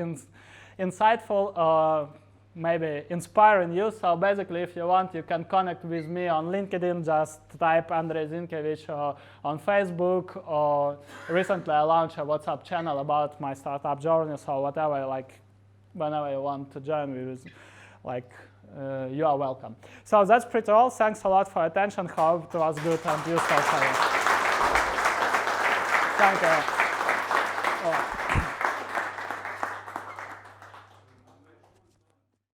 insightful, maybe inspiring you. So basically, if you want, you can connect with me on LinkedIn. Just type Andrei Zinkevich, or on Facebook, or recently I launched a WhatsApp channel about my startup journey. So whatever, like whenever you want to join me with, like, you are welcome. So that's pretty all. Thanks a lot for attention. Hope it was good and useful for you. Thank you.